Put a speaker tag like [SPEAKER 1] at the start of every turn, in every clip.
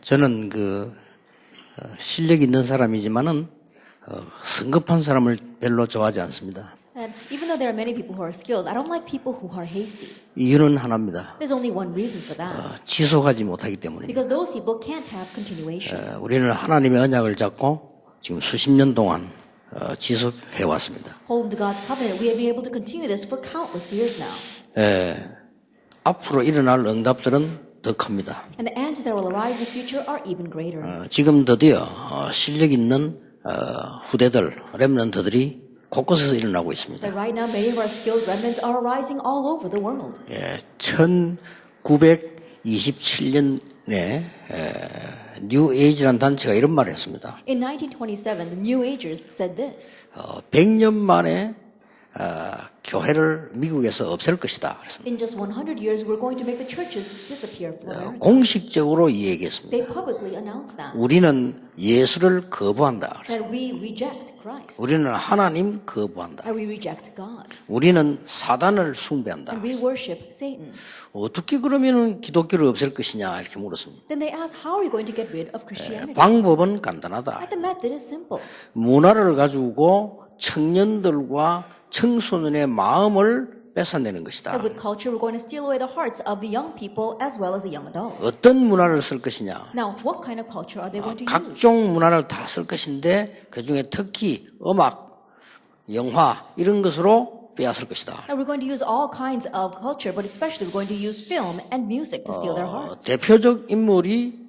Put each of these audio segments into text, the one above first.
[SPEAKER 1] 저는 실력 있는 사람이지만은 성급한 사람을 별로 좋아하지 않습니다.
[SPEAKER 2] And even though there are many people who are skilled, I don't like people who are hasty.
[SPEAKER 1] 이유는 하나입니다.
[SPEAKER 2] There's only one reason for that.
[SPEAKER 1] 지속하지 못하기 때문입니다.
[SPEAKER 2] Because those people can't have continuation.
[SPEAKER 1] 우리는 하나님의 언약을 잡고 지금 수십 년 동안 지속해 왔습니다.
[SPEAKER 2] Holding to God's covenant, we have been able to continue this for countless years now.
[SPEAKER 1] 앞으로 일어날 응답들은 더 큽니다.
[SPEAKER 2] And the answers that will arise in the future are even greater.
[SPEAKER 1] 지금 드디어 실력 있는 후대들, 렘넌트들이 곳곳에서 일어나고 있습니다.
[SPEAKER 2] But right now, many of our skilled remnants are arising all over the world.
[SPEAKER 1] 1927년에 뉴 에이지라는 단체가 이런 말을 했습니다.
[SPEAKER 2] In 1927, the New Agers said this.
[SPEAKER 1] 100년 만에 교회를 미국에서 없앨 것이다. 그랬습니다.
[SPEAKER 2] In just 100 years, we're going to make the churches disappear from America.
[SPEAKER 1] 공식적으로 이 얘기했습니다.
[SPEAKER 2] They publicly announced that.
[SPEAKER 1] 우리는 예수를 거부한다.
[SPEAKER 2] That we reject Christ.
[SPEAKER 1] 우리는 하나님 거부한다.
[SPEAKER 2] And we reject God.
[SPEAKER 1] 우리는 사단을 숭배한다.
[SPEAKER 2] And we worship Satan.
[SPEAKER 1] 어떻게 그러면 기독교를 없앨 것이냐 이렇게 물었습니다.
[SPEAKER 2] Then they asked, how are we going to get rid of Christianity?
[SPEAKER 1] 방법은 간단하다.
[SPEAKER 2] The method is simple.
[SPEAKER 1] 문화를 가지고 청년들과 청소년의 마음을 뺏어내는 것이다.
[SPEAKER 2] And with culture, we're going to steal away the hearts of the young people as well as the young adults.
[SPEAKER 1] 어떤 문화를 쓸 것이냐?
[SPEAKER 2] Now, what kind of culture are they going to use?
[SPEAKER 1] 각종 문화를 다 쓸 것인데 그 중에 특히 음악, 영화 이런 것으로 빼앗을 것이다.
[SPEAKER 2] And we're going to use all kinds of culture, but especially we're going to use film and music to steal their hearts.
[SPEAKER 1] 대표적 인물이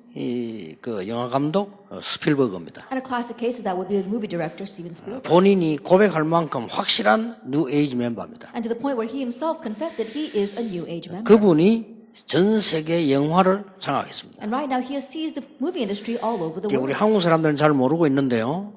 [SPEAKER 1] 그 영화 감독 스필버그입니다.
[SPEAKER 2] And a classic case of that would be the movie director Steven Spielberg.
[SPEAKER 1] 본인이 고백할 만큼 확실한 뉴 에이지 멤버입니다.
[SPEAKER 2] And to the point where he himself confessed that he is a New Age member.
[SPEAKER 1] 그분이 전 세계 영화를 장악했습니다.
[SPEAKER 2] And right now he has seized the movie industry all over the
[SPEAKER 1] 우리
[SPEAKER 2] world.
[SPEAKER 1] 한국 사람들은 잘 모르고 있는데요.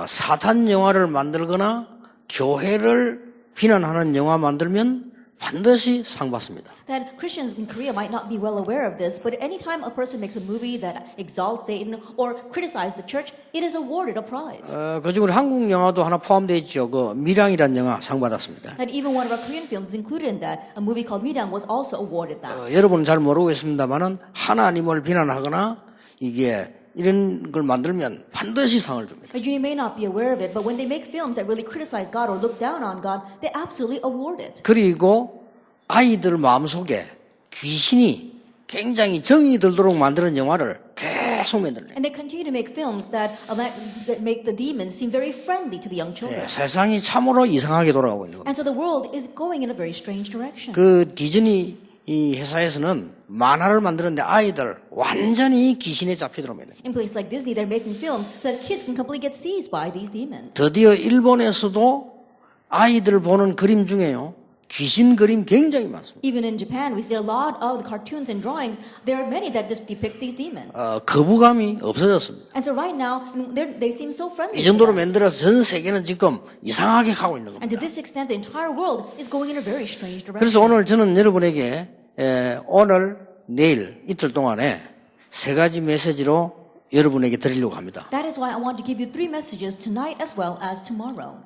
[SPEAKER 1] 사탄 영화를 만들거나 교회를 비난하는 영화 만들면 반드시 상 받습니다.
[SPEAKER 2] That Christians in Korea might not be well aware of this, but anytime a person makes a movie that exalts Satan or criticizes the church, it is awarded a prize.
[SPEAKER 1] 그중 우리 한국 영화도 하나 포함되어 있죠. 미량이라는 영화 상 받았습니다.
[SPEAKER 2] And even one of our Korean films is included in that. A movie called Mirang was also awarded that.
[SPEAKER 1] 여러분은 잘 모르고 있습니다만은 하나님을 비난하거나 이게 이런 걸 만들면 반드시 상을 줍니다.
[SPEAKER 2] But you may not be aware of it, but when they make films that really criticize God or look down on God, they absolutely award it.
[SPEAKER 1] 그리고 아이들 마음속에 귀신이 굉장히 정이 들도록 만드는 영화를 계속 만들어내요.
[SPEAKER 2] And they continue to make films that make the demons seem very friendly to the young children.
[SPEAKER 1] 세상이 참으로 이상하게 돌아가고 있는 겁니다.
[SPEAKER 2] And so the world is going in a very strange direction.
[SPEAKER 1] 그 디즈니 이 회사에서는 만화를 만드는데 아이들 완전히 귀신에 잡히도록 만들어요.
[SPEAKER 2] In places like Disney, they're making films so that kids can completely get seized by these demons.
[SPEAKER 1] 드디어 일본에서도 아이들 보는 그림 중에요. 귀신 그림 굉장히 많습니다.
[SPEAKER 2] Even in Japan, we see a lot of the cartoons and drawings. There are many that just depict these demons.
[SPEAKER 1] 거부감이 없어졌습니다.
[SPEAKER 2] And so right now, they seem so friendly.
[SPEAKER 1] 이 정도로 만들어서 전 세계는 지금 이상하게 가고 있는
[SPEAKER 2] And to
[SPEAKER 1] 겁니다.
[SPEAKER 2] this extent, the entire world is going in a very strange direction.
[SPEAKER 1] 그래서 오늘 저는 여러분에게 오늘, 내일, 이틀 동안에 세 가지 메시지로 여러분에게 드리려고 합니다.
[SPEAKER 2] That is why I want to give you 3 messages tonight as well as tomorrow.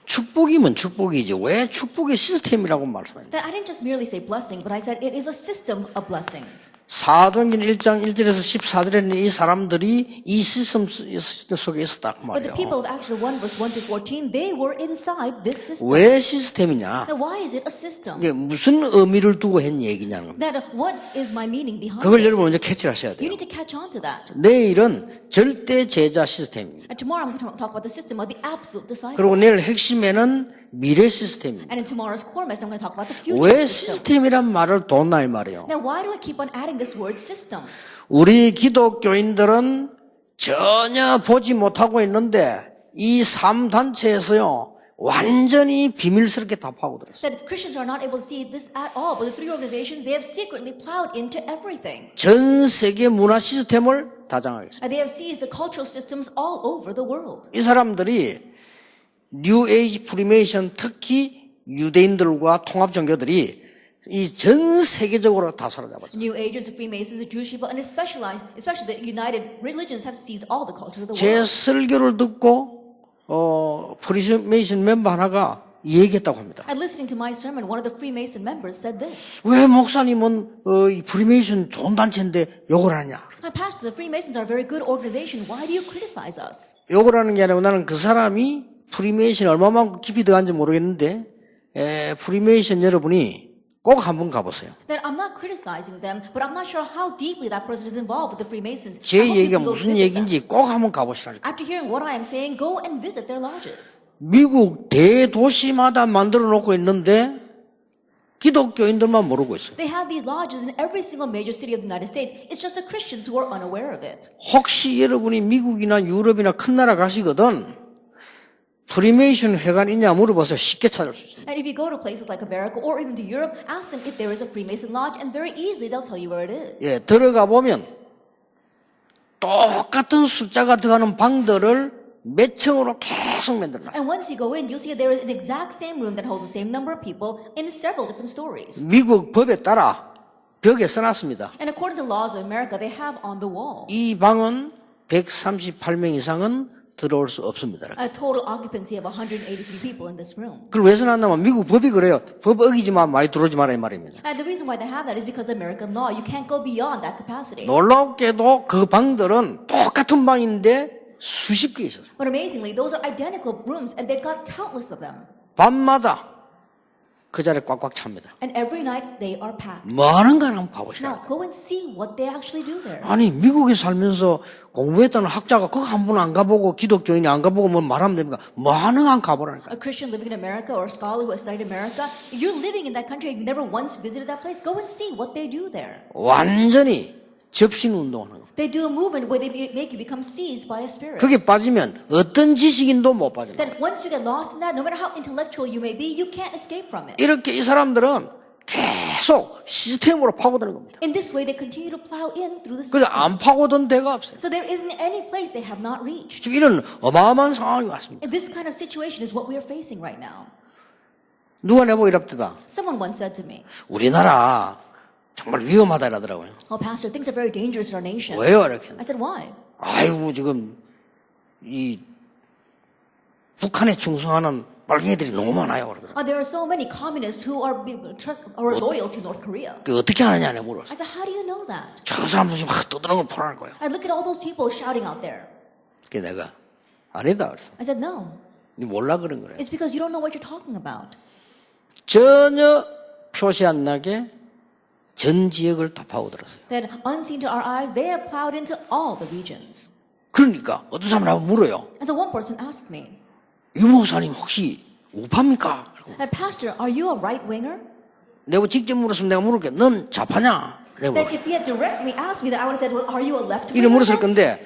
[SPEAKER 1] 축복이면 축복이지 왜 축복의 시스템이라고 말씀합니다.
[SPEAKER 2] That I didn't just merely say blessing, but I said it is a system of blessings.
[SPEAKER 1] 사도행전 1장 1절에서 14절에는 이 사람들이 이 시스템 속에 있었다 그
[SPEAKER 2] But the
[SPEAKER 1] 말이에요.
[SPEAKER 2] people of Acts 1 verse 1 to 14, they were inside this system.
[SPEAKER 1] 왜 시스템이냐?
[SPEAKER 2] Now why is it a system?
[SPEAKER 1] 이게 무슨 의미를 두고 한 얘기냐는 겁니다.
[SPEAKER 2] That what is my meaning behind
[SPEAKER 1] 그걸
[SPEAKER 2] this?
[SPEAKER 1] 여러분 먼저 캐치를 하셔야
[SPEAKER 2] You
[SPEAKER 1] 돼요.
[SPEAKER 2] need to catch on to that.
[SPEAKER 1] 내일은 절대 제자 시스템입니다.
[SPEAKER 2] And tomorrow I'm going to talk about the system of the absolute disciple.
[SPEAKER 1] 그리고 내일 핵심에는 미래 시스템입니다.
[SPEAKER 2] And in tomorrow's core message, I'm going to talk about the future
[SPEAKER 1] 왜
[SPEAKER 2] system.
[SPEAKER 1] 시스템이란 말을 뒀나 이 말이에요.
[SPEAKER 2] Now, why do I keep on adding this word system?
[SPEAKER 1] 우리 기독교인들은 전혀 보지 못하고 있는데 이 3단체에서요 완전히 비밀스럽게 다 파고들었어요.
[SPEAKER 2] That Christians are not able to see this at all, but the 3 organizations, they have secretly plowed into everything.
[SPEAKER 1] 전 세계 문화 시스템을 다 장악했습니다.
[SPEAKER 2] And they have seized the cultural systems all over the world.
[SPEAKER 1] 이 사람들이 뉴 에이지 프리메이션 특히 유대인들과 통합 종교들이 이 전 세계적으로 다 사로잡았어요.
[SPEAKER 2] New Agers, the Freemasons, the Jewish people, and especially the United Religions have seized all the cultures of the
[SPEAKER 1] 제
[SPEAKER 2] world.
[SPEAKER 1] 설교를 듣고 프리메이션 멤버 하나가 얘기했다고 합니다.
[SPEAKER 2] And listening to my sermon, one of the Freemason members said this.
[SPEAKER 1] 왜 목사님은 이 프리메이션 좋은 단체인데 욕을 하냐?
[SPEAKER 2] My pastor, the Freemasons are a very good organization. Why do you criticize us?
[SPEAKER 1] 욕을 하는 게 아니라 나는 그 사람이 프리메이션에 얼마만큼 깊이 들어간지 모르겠는데 프리메이션 여러분이 꼭 한번 가보세요.
[SPEAKER 2] That I'm not criticizing them, but I'm not sure how deeply that person is involved with the Freemasons.
[SPEAKER 1] 제
[SPEAKER 2] I hope you
[SPEAKER 1] 얘기가
[SPEAKER 2] can go
[SPEAKER 1] 무슨
[SPEAKER 2] visit them.
[SPEAKER 1] 얘기인지 꼭 한번 가보시라니까.
[SPEAKER 2] After hearing what I am saying, go and visit their lodges.
[SPEAKER 1] 미국 대도시마다 만들어 놓고 있는데 기독교인들만 모르고 있어요.
[SPEAKER 2] They have these lodges in every single major city of the United States. It's just the Christians who are unaware of it.
[SPEAKER 1] 혹시 여러분이 미국이나 유럽이나 큰 나라 가시거든 프리메이션 회관 있냐 물어봐서 쉽게 찾을 수 있어요.
[SPEAKER 2] And if you go to places like America or even to Europe, ask them if there is a Freemason lodge, and very easily they'll tell you where it is.
[SPEAKER 1] 예, 들어가 보면 똑같은 숫자가 들어가는 방들을 몇 층으로 계속 만들어놨어요.
[SPEAKER 2] And once you go in, you'll see there is an exact same room that holds the same number of people in several different stories.
[SPEAKER 1] 미국 법에 따라 벽에 써놨습니다.
[SPEAKER 2] And according to laws of America, they have on the wall
[SPEAKER 1] 이 방은 138명 이상은 들어올 수 없습니다.
[SPEAKER 2] a total occupancy of 183 people in this room.
[SPEAKER 1] 그걸 왜 써놨냐면 미국 법이 그래요. 법 어기지만 많이 들어오지 마라 이 말입니다.
[SPEAKER 2] And the reason why they have that is because the American law, you can't go beyond that capacity.
[SPEAKER 1] 놀랍게도 그 방들은 똑같은 방인데 수십 개 있어요.
[SPEAKER 2] But amazingly, those are identical rooms, and they've got countless of them.
[SPEAKER 1] 밤마다 그 자리에 꽉꽉 찹니다.
[SPEAKER 2] And every night they are packed.
[SPEAKER 1] 뭐 하는가 한번 가보시라.
[SPEAKER 2] Now, go and see what they actually do there.
[SPEAKER 1] 아니 미국에 살면서 공부했다는 학자가 그거 한 번 안 가보고 기독교인이 안 가보고 뭐 말하면 됩니까? 뭐 하는가 안 가보라니까.
[SPEAKER 2] A Christian living in America or a scholar who has studied America, if you're living in that country and you've never once visited that place, go and see what they do there.
[SPEAKER 1] 완전히 접신 운동하는 거.
[SPEAKER 2] They do a movement where they make you become seized by a spirit.
[SPEAKER 1] 그게 빠지면 어떤 지식인도 못 빠져나.
[SPEAKER 2] Then once you get lost in that, no matter how intellectual you may be, you can't escape from it.
[SPEAKER 1] 이렇게 이 사람들은 계속 시스템으로 파고드는 겁니다.
[SPEAKER 2] In this way, they continue to plow in through the
[SPEAKER 1] 그래서
[SPEAKER 2] system.
[SPEAKER 1] 안 파고든 데가 없어요.
[SPEAKER 2] So there isn't any place they have not reached.
[SPEAKER 1] 지금 이런 어마어마한 상황이 왔습니다.
[SPEAKER 2] And this kind of situation is what we are facing right now.
[SPEAKER 1] 누가 내보고 이랍디다.
[SPEAKER 2] Someone once said to me,
[SPEAKER 1] 우리나라 정말 위험하다 이러더라고요.
[SPEAKER 2] "Oh, Pastor, things are very dangerous in our nation."
[SPEAKER 1] 왜요? 이렇게.
[SPEAKER 2] I said, "Why?"
[SPEAKER 1] 아이고 지금 이 북한에 충성하는 빨갱이들이 너무 많아요. 그러더라고요.
[SPEAKER 2] There are so many communists who are loyal to North Korea.
[SPEAKER 1] 그 어떻게 하느냐
[SPEAKER 2] I
[SPEAKER 1] 물었어요.
[SPEAKER 2] said, "How do you know that?"
[SPEAKER 1] 저 사람들 지금 막 떠드는 걸 보라는 거예요.
[SPEAKER 2] I look at all those people shouting out there.
[SPEAKER 1] 그게 내가 아니다 그랬어.
[SPEAKER 2] I said, "No,
[SPEAKER 1] 니 몰라 그런 거래.
[SPEAKER 2] it's because you don't know what you're talking about."
[SPEAKER 1] 전혀 표시 안 나게 전 지역을 다 파고들었어요.
[SPEAKER 2] Then, unseen to our eyes, they have plowed into all the regions.
[SPEAKER 1] 그러니까 어떤 사람이 나보고 물어요.
[SPEAKER 2] And so one person asked me,
[SPEAKER 1] 유 목사님 혹시 우파입니까?
[SPEAKER 2] "Pastor, are you a right winger?"
[SPEAKER 1] 내가 직접 물었으면 내가 물을게. 넌 좌파냐? 내가
[SPEAKER 2] That
[SPEAKER 1] 물을게.
[SPEAKER 2] if he had directly asked me that, I would have said, "Well, are you a left
[SPEAKER 1] 이래
[SPEAKER 2] winger?"
[SPEAKER 1] 물었을 건데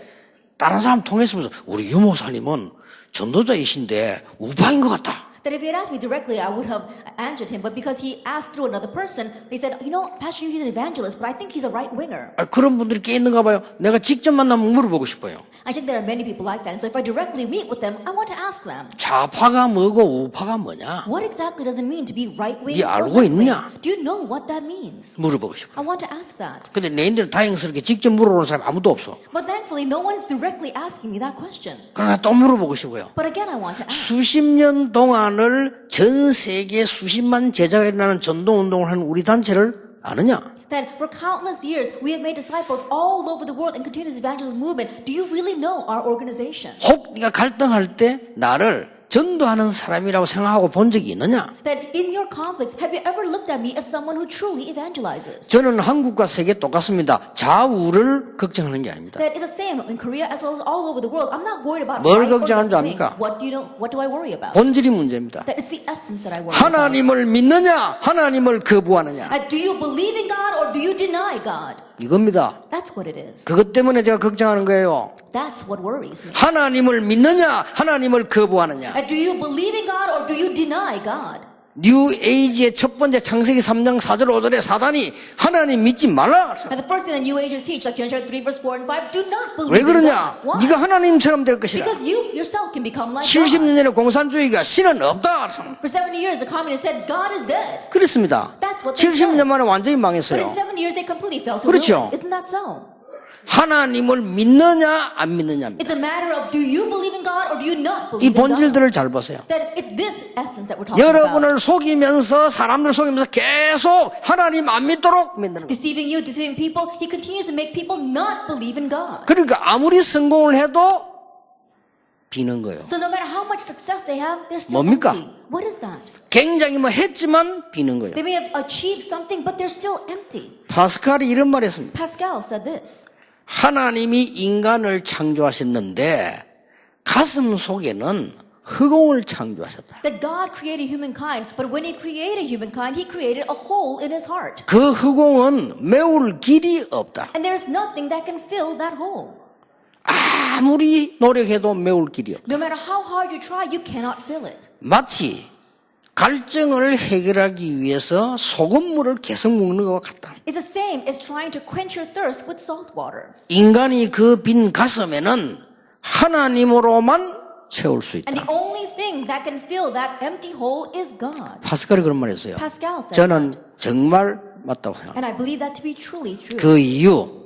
[SPEAKER 1] 다른 사람 통했으면서 우리 유 목사님은 전도자이신데 우파인 것 같다.
[SPEAKER 2] That if he had asked me directly, I would have answered him. But because he asked through another person, he said, "You know, Pastor, he's an evangelist, but I think he's a right winger."
[SPEAKER 1] 그런 분들이 꽤 있는가 봐요. 내가 직접 만나면 물어보고 싶어요.
[SPEAKER 2] I think there are many people like that. And so if I directly meet with them, I want to ask them,
[SPEAKER 1] 좌파가 뭐고 우파가 뭐냐?
[SPEAKER 2] what exactly does it mean to be right wing
[SPEAKER 1] 네
[SPEAKER 2] or
[SPEAKER 1] 알고
[SPEAKER 2] left wing?
[SPEAKER 1] 있느냐?
[SPEAKER 2] Do you know what that means?
[SPEAKER 1] 물어보고 싶어요.
[SPEAKER 2] I want to ask that.
[SPEAKER 1] 근데 내인들은 다행스럽게 직접 물어보는 사람이 아무도 없어.
[SPEAKER 2] But thankfully, no one is directly asking me that question.
[SPEAKER 1] 그러나 또 물어보고 싶어요.
[SPEAKER 2] But again, I want to ask.
[SPEAKER 1] 수십 년 동안을 전 세계 수십만 제자가 일어나는 전도운동을 하는 우리 단체를 아느냐?
[SPEAKER 2] That for countless years, we have made disciples all over the world and continue this evangelism movement. Do you really know our organization?
[SPEAKER 1] 혹 네가 갈등할 때 나를 전도하는 사람이라고 생각하고 본 적이 있느냐?
[SPEAKER 2] That in your conflicts, have you ever looked at me as someone who truly evangelizes?
[SPEAKER 1] 저는 한국과 세계 똑같습니다. 좌우를 걱정하는 게 아닙니다.
[SPEAKER 2] That is the same in Korea as well as all over the world. I'm not worried about
[SPEAKER 1] 뭘
[SPEAKER 2] right or
[SPEAKER 1] 걱정하는지
[SPEAKER 2] left wing.
[SPEAKER 1] 압니까?
[SPEAKER 2] What do I worry about?
[SPEAKER 1] 본질이 문제입니다.
[SPEAKER 2] That is the essence that I worry about.
[SPEAKER 1] 하나님을 믿느냐? 하나님을 거부하느냐?
[SPEAKER 2] Do you believe in God or do you deny God?
[SPEAKER 1] 이겁니다.
[SPEAKER 2] That's what it is.
[SPEAKER 1] 그것 때문에 제가 걱정하는 거예요.
[SPEAKER 2] That's what worries me.
[SPEAKER 1] 하나님을 믿느냐? 하나님을 거부하느냐?
[SPEAKER 2] Do you believe in God or do you deny God?
[SPEAKER 1] 뉴 에이지의 첫 번째 창세기 3장 4절 5절에 사단이 하나님 믿지 말라.
[SPEAKER 2] And the first thing the New Agers teach, like Genesis 3 verse 4 and 5, do not believe
[SPEAKER 1] 왜
[SPEAKER 2] in
[SPEAKER 1] 그러냐?
[SPEAKER 2] God. Why?
[SPEAKER 1] 네가 하나님처럼 될 것이라.
[SPEAKER 2] Because you yourself can become like
[SPEAKER 1] 70년
[SPEAKER 2] God.
[SPEAKER 1] 전에 공산주의가 신은 없다.
[SPEAKER 2] For 70 years, the communists said God is dead.
[SPEAKER 1] 그렇습니다.
[SPEAKER 2] That's what they
[SPEAKER 1] 70년
[SPEAKER 2] said.
[SPEAKER 1] 만에 완전히
[SPEAKER 2] But
[SPEAKER 1] 망했어요.
[SPEAKER 2] in 70 years, they completely fell to
[SPEAKER 1] 그렇죠.
[SPEAKER 2] ruin. Isn't that so?
[SPEAKER 1] 하나님을 믿느냐 안 믿느냐입니다.
[SPEAKER 2] It's a matter of do you believe in God or do you not
[SPEAKER 1] 이
[SPEAKER 2] believe in God?
[SPEAKER 1] 본질들을 잘 보세요.
[SPEAKER 2] That it's this essence that we're talking about.
[SPEAKER 1] 여러분을 속이면서 사람들 속이면서 계속 하나님 안 믿도록 만드는 거예요.
[SPEAKER 2] Deceiving you, deceiving people, he continues to make people not believe in God.
[SPEAKER 1] 그러니까 아무리 성공을 해도 비는 거예요.
[SPEAKER 2] So no matter how much success they have, they're still
[SPEAKER 1] 뭡니까?
[SPEAKER 2] empty. What is that?
[SPEAKER 1] 굉장히 뭐 했지만 비는 거예요.
[SPEAKER 2] They may have achieved something, but they're still empty.
[SPEAKER 1] 파스칼이 이런 말 했습니다.
[SPEAKER 2] Pascal said this.
[SPEAKER 1] 하나님이 인간을 창조하셨는데 가슴 속에는 흑공을 창조하셨다.
[SPEAKER 2] That God created humankind, but when he created humankind, he created a hole in his heart.
[SPEAKER 1] 그 흑공은 메울 길이 없다.
[SPEAKER 2] And there's nothing that can fill that hole.
[SPEAKER 1] 아무리 노력해도 메울 길이 없다.
[SPEAKER 2] No matter how hard you try, you cannot fill it.
[SPEAKER 1] 마치 갈증을 해결하기 위해서 소금물을 계속 먹는 것과 같다.
[SPEAKER 2] It's the same as trying to quench your thirst with salt water.
[SPEAKER 1] 인간이 그 빈 가슴에는 하나님으로만 채울 수 있다.
[SPEAKER 2] And the only thing that can fill that empty hole is God.
[SPEAKER 1] 파스칼이 그런 말 했어요.
[SPEAKER 2] Pascal said
[SPEAKER 1] 저는
[SPEAKER 2] that.
[SPEAKER 1] 정말 맞다고 생각합니다.
[SPEAKER 2] And I believe that to be truly true.
[SPEAKER 1] 그 이유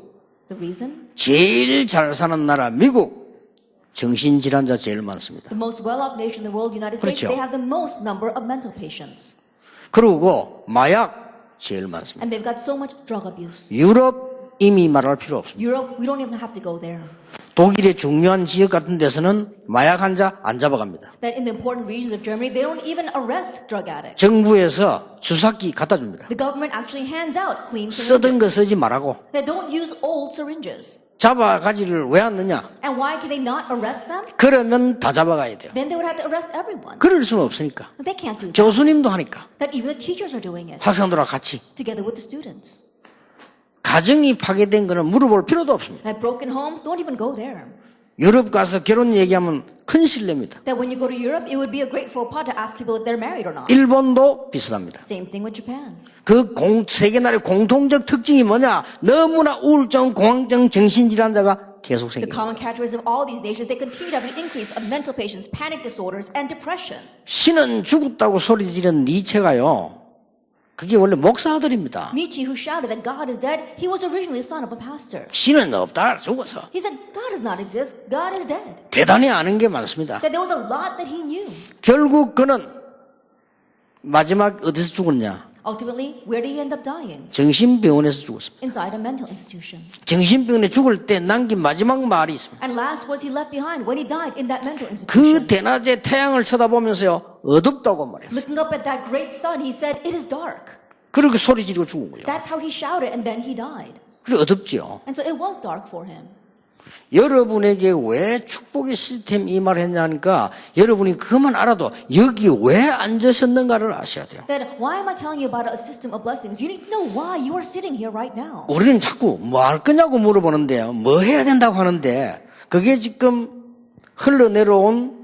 [SPEAKER 2] The reason?
[SPEAKER 1] 제일 잘 사는 나라 미국 정신질환자 제일 많습니다.
[SPEAKER 2] The most well-off nation in the world, United States,
[SPEAKER 1] 그렇죠.
[SPEAKER 2] they have the most number of mental patients.
[SPEAKER 1] 그리고 마약 제일 많습니다.
[SPEAKER 2] And they've got so much drug abuse.
[SPEAKER 1] 유럽 이미 말할 필요 없습니다.
[SPEAKER 2] Europe, we don't even have to go there.
[SPEAKER 1] 독일의 중요한 지역 같은 데서는 마약 환자 안 잡아갑니다.
[SPEAKER 2] That in the important regions of Germany, they don't even arrest drug addicts.
[SPEAKER 1] 정부에서 주사기 갖다 줍니다.
[SPEAKER 2] The government actually hands out clean
[SPEAKER 1] 쓰던 거
[SPEAKER 2] syringes.
[SPEAKER 1] 쓰지 말라고.
[SPEAKER 2] They don't use old syringes.
[SPEAKER 1] 잡아가지를 왜 안 넣냐?
[SPEAKER 2] And why can they not arrest them?
[SPEAKER 1] 그러면 다 잡아가야 돼요.
[SPEAKER 2] Then they would have to arrest everyone.
[SPEAKER 1] 그럴 수는 없으니까.
[SPEAKER 2] But they can't do that.
[SPEAKER 1] 교수님도 하니까.
[SPEAKER 2] That even the teachers are doing it
[SPEAKER 1] 학생들과 같이.
[SPEAKER 2] together with the students.
[SPEAKER 1] 가정이 파괴된 거는 물어볼 필요도 없습니다.
[SPEAKER 2] That broken homes, don't even go there.
[SPEAKER 1] 유럽 가서 결혼 얘기하면 큰 실례입니다.
[SPEAKER 2] That when you go to Europe, it would be a great faux pas to ask people if they're married or not.
[SPEAKER 1] 일본도 비슷합니다.
[SPEAKER 2] Same thing with Japan.
[SPEAKER 1] 세계 나라의 공통적 특징이 뭐냐? 너무나 우울증, 공황증, 정신질환자가 계속
[SPEAKER 2] The
[SPEAKER 1] 생깁니다.
[SPEAKER 2] common characteristics of all these nations, they continue to have an increase of mental patients, panic disorders, and depression.
[SPEAKER 1] 신은 죽었다고 소리 지른 니체가요. 그게 원래 목사 아들입니다.
[SPEAKER 2] Nietzsche, who shouted that God is dead, he was originally the son of a pastor.
[SPEAKER 1] 신은 없다, 죽어서.
[SPEAKER 2] He said, God does not exist, God is dead.
[SPEAKER 1] 대단히 아는 게 많습니다.
[SPEAKER 2] That there was a lot that he knew.
[SPEAKER 1] 결국 그는 마지막 어디서 죽었냐?
[SPEAKER 2] Ultimately, where did he end up dying?
[SPEAKER 1] 정신병원에서 죽었습니다.
[SPEAKER 2] Inside a mental institution.
[SPEAKER 1] 정신병원에 죽을 때 남긴 마지막 말이 있습니다.
[SPEAKER 2] And last words he left behind when he died in that mental institution.
[SPEAKER 1] 그 대낮에 태양을 쳐다보면서요, 어둡다고 말했어요.
[SPEAKER 2] Looking up at that great sun, he said, it is dark.
[SPEAKER 1] 그렇게 소리 지르고 죽은 거예요.
[SPEAKER 2] That's how he shouted, and then he died.
[SPEAKER 1] 그래 어둡죠.
[SPEAKER 2] And so it was dark for him.
[SPEAKER 1] 여러분에게 왜 축복의 시스템 이 말을 했냐니까 여러분이 그것만 알아도 여기 왜 앉으셨는가를 아셔야 돼요.
[SPEAKER 2] Then why am I telling you about a system of blessings? You need to know why you are sitting here right now.
[SPEAKER 1] 우리는 자꾸 뭐 할 거냐고 물어보는데요. 뭐 해야 된다고 하는데 그게 지금 흘러내려온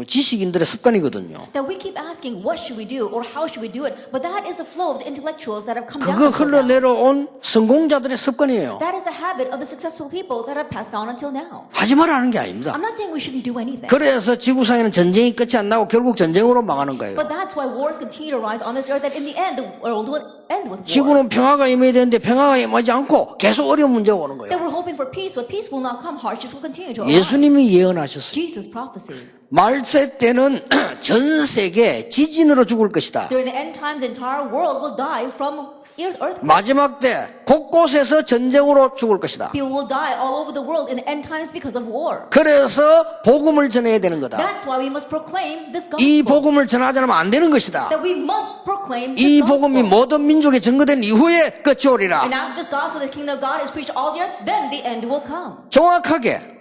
[SPEAKER 1] 지식인들의 습관이거든요.
[SPEAKER 2] That we keep asking, what should we do or how should we do it? But that is the flow of the intellectuals that have come down
[SPEAKER 1] 그거
[SPEAKER 2] until now.
[SPEAKER 1] 흘러내려온 성공자들의 습관이에요.
[SPEAKER 2] That is a habit of the successful people that have passed on until now.
[SPEAKER 1] 하지 말라는 게 아닙니다.
[SPEAKER 2] I'm not saying we shouldn't do anything.
[SPEAKER 1] 그래서 지구상에는 전쟁이 끝이 안 나고 결국 전쟁으로 망하는 거예요.
[SPEAKER 2] But that's why wars continue to rise on this earth, that in the end, the world will end with war.
[SPEAKER 1] 지구는 평화가 임해야 되는데 평화가 임하지 않고 계속 어려운 문제가 오는
[SPEAKER 2] That
[SPEAKER 1] 거예요.
[SPEAKER 2] we're hoping for peace, but peace will not come. Hardships will continue to arise.
[SPEAKER 1] 예수님이 예언하셨어요.
[SPEAKER 2] Jesus' prophecy.
[SPEAKER 1] 말세 때는 전 세계 지진으로 죽을 것이다.
[SPEAKER 2] During the end times, the entire world will die from earthquakes.
[SPEAKER 1] 마지막 때 곳곳에서 전쟁으로 죽을 것이다.
[SPEAKER 2] People will die all over the world in the end times because of war.
[SPEAKER 1] 그래서 복음을 전해야 되는 거다.
[SPEAKER 2] That's why we must proclaim this
[SPEAKER 1] 이
[SPEAKER 2] gospel.
[SPEAKER 1] 복음을 전하지 않으면 안 되는 것이다.
[SPEAKER 2] That we must proclaim
[SPEAKER 1] 이
[SPEAKER 2] this
[SPEAKER 1] 복음이
[SPEAKER 2] gospel.
[SPEAKER 1] 모든 민족에 전거된 이후에 끝이 오리라.
[SPEAKER 2] And after this gospel, the kingdom of God is preached all the earth, then the end will come.
[SPEAKER 1] 정확하게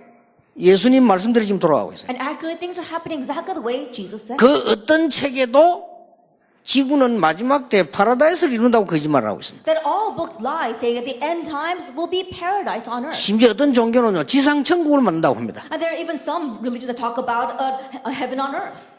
[SPEAKER 1] 예수님 말씀대로 지금 돌아가고 있어요.
[SPEAKER 2] And accurately, things are happening exactly the way Jesus said.
[SPEAKER 1] 그 어떤 책에도 지구는 마지막 때 파라다이스를 이룬다고 거짓말을 하고 있습니다.
[SPEAKER 2] That all books lie, saying that the end times will be paradise on earth.
[SPEAKER 1] 심지어 어떤 종교는요 지상 천국을 만든다고 합니다.
[SPEAKER 2] And there are even some religions that talk about a heaven on earth.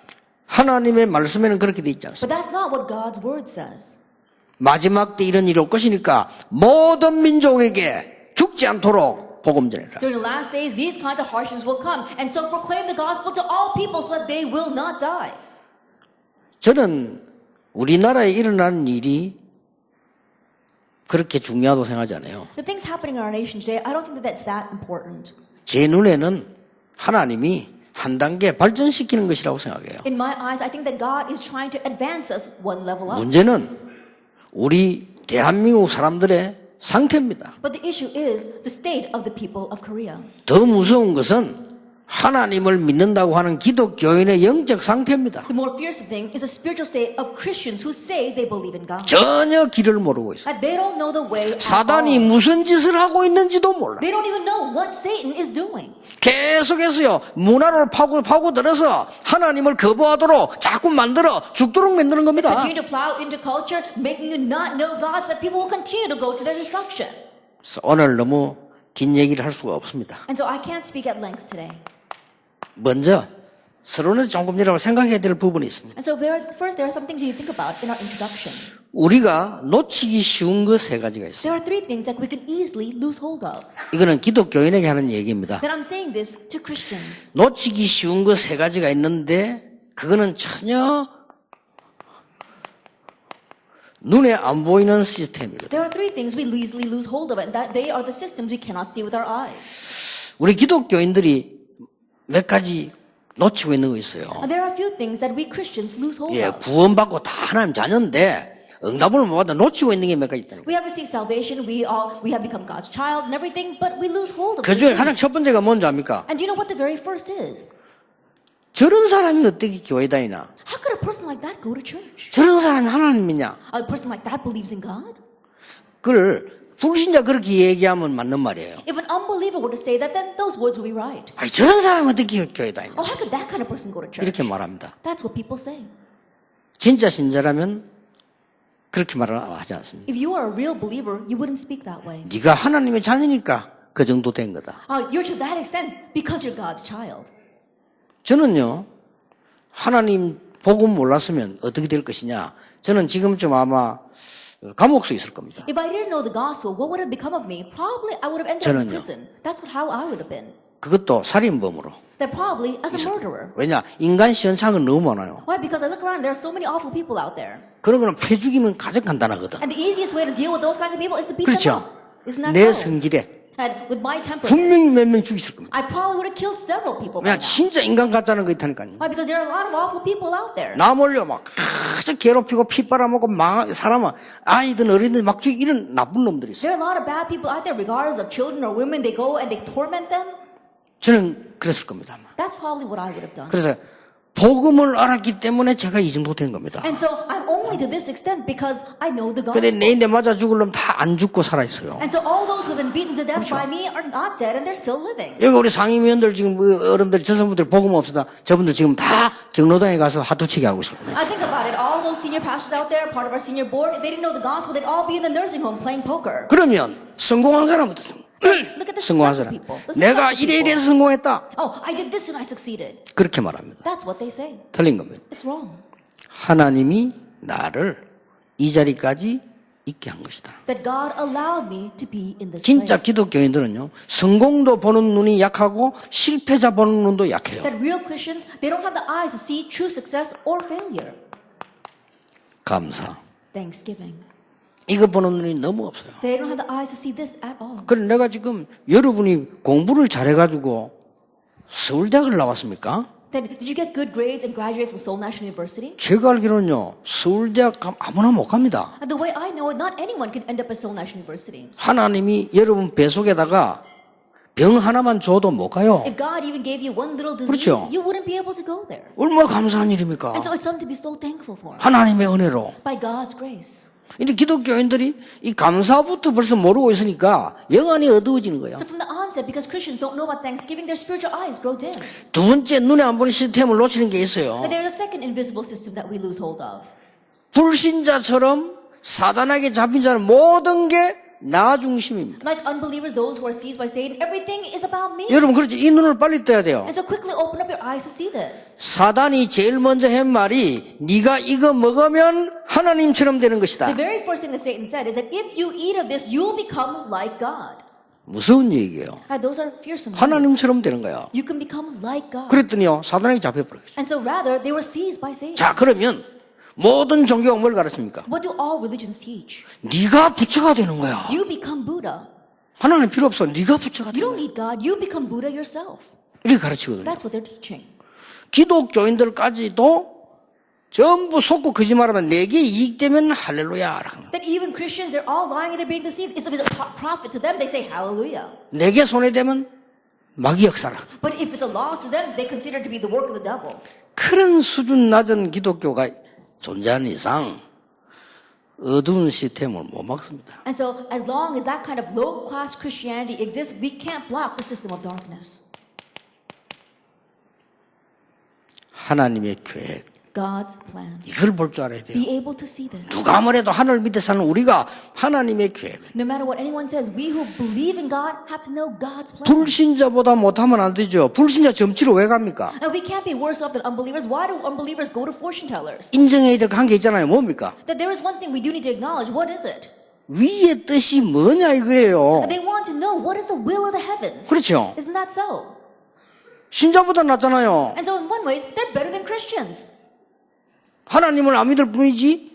[SPEAKER 1] 하나님의 말씀에는 그렇게 돼 있지 않습니다.
[SPEAKER 2] But that's not what God's word says.
[SPEAKER 1] 마지막 때 이런 일이 올 것이니까 모든 민족에게 죽지 않도록 복음 전해라.
[SPEAKER 2] During the last days, these kinds of hardships will come. And so proclaim the gospel to all people so that they will not die.
[SPEAKER 1] 저는 우리나라에 일어나는 일이 그렇게 중요하다고 생각하지 않아요.
[SPEAKER 2] The things happening in our nation today, I don't think that that's that important.
[SPEAKER 1] 제 눈에는 하나님이 한 단계 발전시키는 것이라고 생각해요.
[SPEAKER 2] In my eyes, I think that God is trying to advance us one level up.
[SPEAKER 1] 문제는 우리 대한민국 사람들의 상태입니다.
[SPEAKER 2] But the issue is the state of the people of Korea.
[SPEAKER 1] 더 무서운 것은 하나님을 믿는다고 하는 기독교인의 영적 상태입니다.
[SPEAKER 2] The more fearsome thing is the spiritual state of Christians who say they believe in God.
[SPEAKER 1] 전혀 길을 모르고 있어요.
[SPEAKER 2] And they don't know the way at
[SPEAKER 1] 사단이
[SPEAKER 2] all.
[SPEAKER 1] 무슨 짓을 하고 있는지도 몰라.
[SPEAKER 2] They don't even know what Satan is doing.
[SPEAKER 1] 계속해서요, 문화를 파고들어서 하나님을 거부하도록 자꾸 만들어 죽도록 만드는 겁니다.
[SPEAKER 2] Continue to plow into culture, making you not know God so that people will continue to go to their destruction.
[SPEAKER 1] 그래서 오늘 너무 긴 얘기를 할 수가 없습니다.
[SPEAKER 2] And so I can't speak at length today.
[SPEAKER 1] 먼저 서론에서 조금 여러분 생각해야 될 부분이 있습니다.
[SPEAKER 2] And so first there are some things you think about in our introduction.
[SPEAKER 1] 우리가 놓치기 쉬운 것 세 가지가 있어요.
[SPEAKER 2] There are three things that we can easily lose hold of.
[SPEAKER 1] 이거는 기독교인에게 하는 얘기입니다.
[SPEAKER 2] That I'm saying this to Christians.
[SPEAKER 1] 놓치기 쉬운 것 세 가지가 있는데 그거는 전혀 눈에 안 보이는 시스템이거든요.
[SPEAKER 2] There are three things we easily lose hold of, and that they are the systems we cannot see with our eyes.
[SPEAKER 1] 우리 기독교인들이 몇 가지 놓치고 있는 거 있어요.
[SPEAKER 2] And there are a few things that we Christians lose hold
[SPEAKER 1] 예,
[SPEAKER 2] of.
[SPEAKER 1] 구원받고 다 하나님 자녀인데 응답을 못 받아 놓치고 있는 게 몇 가지 있다는 거예요.
[SPEAKER 2] We have received salvation, we have become God's child and everything, but we lose hold of
[SPEAKER 1] 그
[SPEAKER 2] these
[SPEAKER 1] 중에 가장
[SPEAKER 2] things.
[SPEAKER 1] 첫 번째가 뭔지 압니까?
[SPEAKER 2] And do you know what the very first is?
[SPEAKER 1] 저런 사람이 어떻게 교회 다니나?
[SPEAKER 2] How could a person like that go to church?
[SPEAKER 1] 저런 사람이 하나님 믿냐?
[SPEAKER 2] A person like that believes in God?
[SPEAKER 1] 그걸 불신자 그렇게 얘기하면 맞는 말이에요.
[SPEAKER 2] If an unbeliever were to say that, then those words would be right.
[SPEAKER 1] 아니 저런 사람이 어떻게 교회 다니냐?
[SPEAKER 2] Oh, how could that kind of person go to church?
[SPEAKER 1] 이렇게 말합니다.
[SPEAKER 2] That's what people say.
[SPEAKER 1] 진짜 신자라면 그렇게 말을 하지 않습니다.
[SPEAKER 2] If you are a real believer, you wouldn't speak that way.
[SPEAKER 1] 네가 하나님의 자녀니까 그 정도 된 거다.
[SPEAKER 2] You're to that extent because you're God's child.
[SPEAKER 1] 저는요, 하나님 복음 몰랐으면 어떻게 될 것이냐. 저는 지금쯤 아마 감옥에 있을 겁니다.
[SPEAKER 2] If I didn't know the gospel, what would have become of me? Probably I would have ended up in
[SPEAKER 1] 저는요.
[SPEAKER 2] prison. That's how I would have been.
[SPEAKER 1] 그것도 살인범으로.
[SPEAKER 2] That probably as a murderer.
[SPEAKER 1] 왜냐? 인간 시원창은 너무 많아요.
[SPEAKER 2] Why? Because I look around and there are so many awful people out there.
[SPEAKER 1] 그런 거는 패 죽이면 가장 간단하거든.
[SPEAKER 2] And the easiest way to deal with those kinds of people is to beat
[SPEAKER 1] 그렇죠.
[SPEAKER 2] them up. Isn't that
[SPEAKER 1] 내
[SPEAKER 2] so?
[SPEAKER 1] 성질에
[SPEAKER 2] And with my temperament,
[SPEAKER 1] 분명히 몇 명 죽였을 겁니다.
[SPEAKER 2] I probably would have killed several people by
[SPEAKER 1] 왜냐?
[SPEAKER 2] now.
[SPEAKER 1] 진짜 인간 같지 않은 거 있다니까요.
[SPEAKER 2] Why? Because there are a lot of awful people out there.
[SPEAKER 1] 나 몰려 막 가서 괴롭히고 피 빨아먹고 사람은 아이든 어린이들 막 죽이 이런 나쁜 놈들이 있어요.
[SPEAKER 2] There are a lot of bad people out there, regardless of children or women. They go and they torment them.
[SPEAKER 1] 저는 그랬을 겁니다.
[SPEAKER 2] That's probably what I would have done.
[SPEAKER 1] 그래서 복음을 알았기 때문에 제가 이 정도 된 겁니다.
[SPEAKER 2] And so I'm only to this extent because I know the
[SPEAKER 1] 근데
[SPEAKER 2] gospel.
[SPEAKER 1] 내 인데 맞아 죽을 놈 다 안 죽고 살아 있어요.
[SPEAKER 2] And so all those who have been beaten to death by me are not dead and they're still living.
[SPEAKER 1] 여기 우리 상임위원들 지금 어른들 전성분들 복음 없으다. 저분들 지금 다 경로당에 가서 하두치기 하고 있을 겁니다.
[SPEAKER 2] I think about it. All those senior pastors out there, part of our senior board, if they didn't know the gospel, they'd all be in the nursing home playing poker.
[SPEAKER 1] 그러면 성공한 사람은 어떻습니까?
[SPEAKER 2] Look at the
[SPEAKER 1] 성공한
[SPEAKER 2] successful
[SPEAKER 1] 사람.
[SPEAKER 2] people. The
[SPEAKER 1] 내가
[SPEAKER 2] successful
[SPEAKER 1] 이래
[SPEAKER 2] people.
[SPEAKER 1] 성공했다.
[SPEAKER 2] Oh, I did this and I succeeded.
[SPEAKER 1] 그렇게 말합니다.
[SPEAKER 2] That's what they say.
[SPEAKER 1] 틀린 겁니다.
[SPEAKER 2] It's wrong.
[SPEAKER 1] 하나님이 나를 이 자리까지 있게 한 것이다.
[SPEAKER 2] That God allowed me to be in this
[SPEAKER 1] 진짜
[SPEAKER 2] place.
[SPEAKER 1] 기독교인들은요, 성공도 보는 눈이 약하고 실패자 보는 눈도 약해요.
[SPEAKER 2] That real Christians, they don't have the eyes to see true success or failure.
[SPEAKER 1] 감사.
[SPEAKER 2] Thanksgiving.
[SPEAKER 1] 이거 보는 눈이 너무 없어요.
[SPEAKER 2] They don't have the eyes to see this at all.
[SPEAKER 1] 그래 내가 지금 여러분이 공부를 잘해가지고 서울대학을 나왔습니까?
[SPEAKER 2] Then, did you get good grades and graduate from Seoul National University?
[SPEAKER 1] 제가 알기로는요, 서울대학 가면 아무나 못 갑니다.
[SPEAKER 2] And the way I know it, not anyone can end up at Seoul National University.
[SPEAKER 1] 하나님이 여러분 뱃속에다가 병 하나만 줘도 못 가요.
[SPEAKER 2] If God even gave you one little disease,
[SPEAKER 1] 그렇죠.
[SPEAKER 2] you wouldn't be able to go there.
[SPEAKER 1] 얼마나 감사한 일입니까?
[SPEAKER 2] And so it's something to be so thankful for.
[SPEAKER 1] 하나님의 은혜로.
[SPEAKER 2] By God's grace.
[SPEAKER 1] 근데 기독교인들이 이 감사부터 벌써 모르고 있으니까 영안이 어두워지는 거예요.
[SPEAKER 2] So from the onset, because Christians don't know about Thanksgiving, their spiritual eyes grow dim.
[SPEAKER 1] 두 번째 눈에 안 보이는 시스템을 놓치는 게 있어요.
[SPEAKER 2] But there's a second invisible system that we lose hold of.
[SPEAKER 1] 불신자처럼 사단에게 잡힌 자는 모든 게 나 중심입니다.
[SPEAKER 2] Like unbelievers, those who are seized by Satan, everything is about me.
[SPEAKER 1] 여러분 그렇지 이 눈을 빨리 떠야 돼요.
[SPEAKER 2] And so quickly open up your eyes to see this.
[SPEAKER 1] 사단이 제일 먼저 한 말이 네가 이거 먹으면 하나님처럼 되는 것이다.
[SPEAKER 2] The very first thing that Satan said is that if you eat of this, you'll become like God.
[SPEAKER 1] 무서운 얘기예요.
[SPEAKER 2] Those are fearsome words.
[SPEAKER 1] 하나님처럼 되는 거야.
[SPEAKER 2] You can become like God.
[SPEAKER 1] 그랬더니요 사단에게 잡혀버렸어요.
[SPEAKER 2] And so rather, they were seized by Satan.
[SPEAKER 1] 자 그러면 모든 종교가 뭘 가르칩니까?
[SPEAKER 2] What do all religions teach?
[SPEAKER 1] 네가 부처가 되는 거야.
[SPEAKER 2] You become Buddha.
[SPEAKER 1] 하나님 필요 없어. 네가 부처가
[SPEAKER 2] You
[SPEAKER 1] 되는
[SPEAKER 2] don't
[SPEAKER 1] 거야.
[SPEAKER 2] need God. You become Buddha yourself.
[SPEAKER 1] 이렇게 가르치거든요.
[SPEAKER 2] That's what they're teaching.
[SPEAKER 1] 기독교인들까지도 전부 속고 거짓말하면 내게 이익되면 할렐루야.
[SPEAKER 2] That even Christians, they're all lying and they're being deceived. If it's a profit to them, they say hallelujah.
[SPEAKER 1] 내게 손해되면 마귀 역사라.
[SPEAKER 2] But if it's a loss to them, they consider it to be the work of the devil.
[SPEAKER 1] 그런 수준 낮은 기독교가 존재하는 이상 어두운 시스템을 못 막습니다.
[SPEAKER 2] And so, as long as that kind of low-class Christianity exists, we can't block the system of darkness.
[SPEAKER 1] 하나님의 계획,
[SPEAKER 2] God's plan.
[SPEAKER 1] 이걸 볼 줄 알아야 돼요.
[SPEAKER 2] Be able to see this.
[SPEAKER 1] 누가 뭐래도 하늘 밑에 사는 우리가 하나님의 계획.
[SPEAKER 2] No matter what anyone says, we who believe in God have to know God's plan.
[SPEAKER 1] 불신자보다 못하면 안 되죠. 불신자 점치러 왜 갑니까?
[SPEAKER 2] And we can't be worse off than unbelievers. Why do unbelievers go to fortune tellers?
[SPEAKER 1] 인정해야 될 관계 있잖아요. 뭡니까?
[SPEAKER 2] That there is one thing we do need to acknowledge. What is it?
[SPEAKER 1] 위의 뜻이 뭐냐 이거예요.
[SPEAKER 2] And they want to know what is the will of the heavens.
[SPEAKER 1] 그렇죠.
[SPEAKER 2] Isn't that so?
[SPEAKER 1] 신자보다 낫잖아요.
[SPEAKER 2] And so in one way, they're better than Christians.
[SPEAKER 1] 하나님을 안 믿을 뿐이지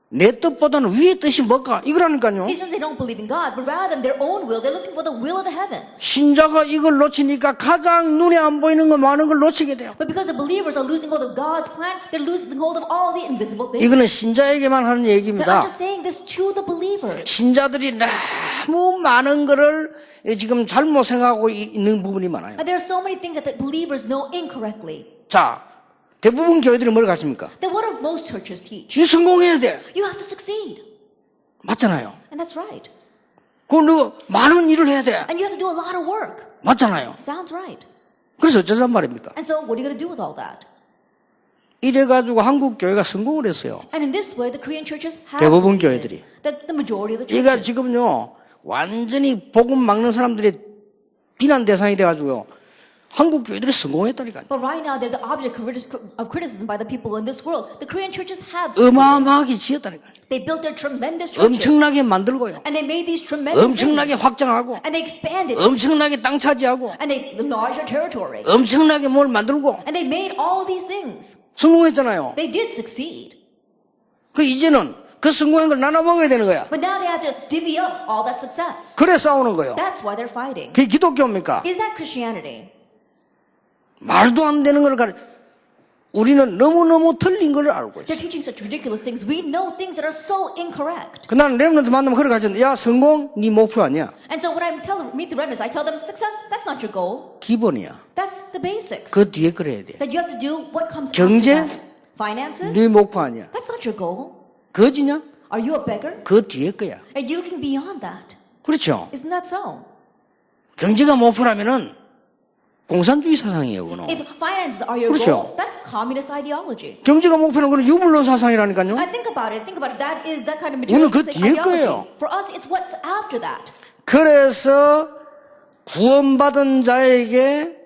[SPEAKER 1] 내 뜻보다는 위의 뜻이 뭘까? 이거라니까요.
[SPEAKER 2] It's just they don't believe in God, but rather than their own will, they're looking for the will of the heavens.
[SPEAKER 1] 신자가 이걸 놓치니까 가장 눈에 안 보이는 거 많은 걸 놓치게 돼요.
[SPEAKER 2] But because the believers are losing hold of God's plan, they're losing hold of all the invisible things.
[SPEAKER 1] 이거는 신자에게만 하는
[SPEAKER 2] But I'm
[SPEAKER 1] 얘기입니다.
[SPEAKER 2] just saying this to the believers.
[SPEAKER 1] 신자들이 너무 많은 거를 지금 잘못 생각하고 있는 부분이 많아요.
[SPEAKER 2] And there are so many things that the believers know incorrectly.
[SPEAKER 1] 자, 대부분 교회들이 뭘 가르칩니까?
[SPEAKER 2] Then what do most churches teach?
[SPEAKER 1] 이 성공해야 돼.
[SPEAKER 2] You have to succeed.
[SPEAKER 1] 맞잖아요.
[SPEAKER 2] And that's right.
[SPEAKER 1] 그럼 너 많은 일을 해야 돼.
[SPEAKER 2] And you have to do a lot of work.
[SPEAKER 1] 맞잖아요.
[SPEAKER 2] Sounds right.
[SPEAKER 1] 그래서 어쩌란 말입니까?
[SPEAKER 2] And so what are you going to do with all that?
[SPEAKER 1] 이래가지고 한국 교회가 성공을 했어요.
[SPEAKER 2] And in this way, the Korean churches have
[SPEAKER 1] 대부분
[SPEAKER 2] succeeded.
[SPEAKER 1] 교회들이.
[SPEAKER 2] That the majority of the
[SPEAKER 1] 얘가
[SPEAKER 2] churches.
[SPEAKER 1] 지금요 완전히 복음 막는 사람들이 비난 대상이 돼가지고요 한국 교회들이 성공했다니까요.
[SPEAKER 2] But right now, they're the object of criticism by the people in this world. The Korean churches have succeeded.
[SPEAKER 1] 어마어마하게 지었다니까요.
[SPEAKER 2] They built their tremendous churches.
[SPEAKER 1] 엄청나게 만들고요.
[SPEAKER 2] And they made these tremendous
[SPEAKER 1] 엄청나게
[SPEAKER 2] things.
[SPEAKER 1] 확장하고
[SPEAKER 2] And they expanded.
[SPEAKER 1] 엄청나게 땅 차지하고
[SPEAKER 2] And they enlarged their territory.
[SPEAKER 1] 엄청나게 뭘 만들고
[SPEAKER 2] And they made all these things.
[SPEAKER 1] 성공했잖아요.
[SPEAKER 2] They did succeed.
[SPEAKER 1] 그 이제는 그 성공한 걸 나눠 먹어야 되는 거야.
[SPEAKER 2] But now they have to divvy up all that success.
[SPEAKER 1] 그래 싸우는 거예요.
[SPEAKER 2] That's why they're fighting.
[SPEAKER 1] 그게 기독교입니까?
[SPEAKER 2] Is that Christianity?
[SPEAKER 1] 말도 안 되는 걸 우리는 너무너무 틀린 걸 알고 있어요.
[SPEAKER 2] They're teaching such ridiculous things. We know things that are so incorrect.
[SPEAKER 1] 그 나는 렘넌트 만나면 그래 가르쳤는데 야 성공 네 목표 아니야.
[SPEAKER 2] And so when I meet the remnants, I tell them, success, that's not your goal.
[SPEAKER 1] 기본이야.
[SPEAKER 2] That's the basics.
[SPEAKER 1] 그 뒤에 그래야 돼.
[SPEAKER 2] That you have to do what comes
[SPEAKER 1] 경제?
[SPEAKER 2] after that. Finances?
[SPEAKER 1] 네 목표 아니야.
[SPEAKER 2] That's not your goal.
[SPEAKER 1] 거지냐?
[SPEAKER 2] Are you a beggar?
[SPEAKER 1] 그 뒤에 거야.
[SPEAKER 2] Are you looking beyond that?
[SPEAKER 1] 그렇죠.
[SPEAKER 2] Isn't that so?
[SPEAKER 1] 경제가 목표라면은 공산주의 사상이에요, 그거는.
[SPEAKER 2] If finances are your
[SPEAKER 1] 그렇죠.
[SPEAKER 2] goal, that's communist ideology.
[SPEAKER 1] 경제가 목표는 그건 유물론 사상이라니까요.
[SPEAKER 2] I think about it. That is that kind of
[SPEAKER 1] 우리는 그
[SPEAKER 2] materialistic
[SPEAKER 1] 뒤에
[SPEAKER 2] ideology.
[SPEAKER 1] 거예요.
[SPEAKER 2] For us, it's what's after that.
[SPEAKER 1] 그래서 구원받은 자에게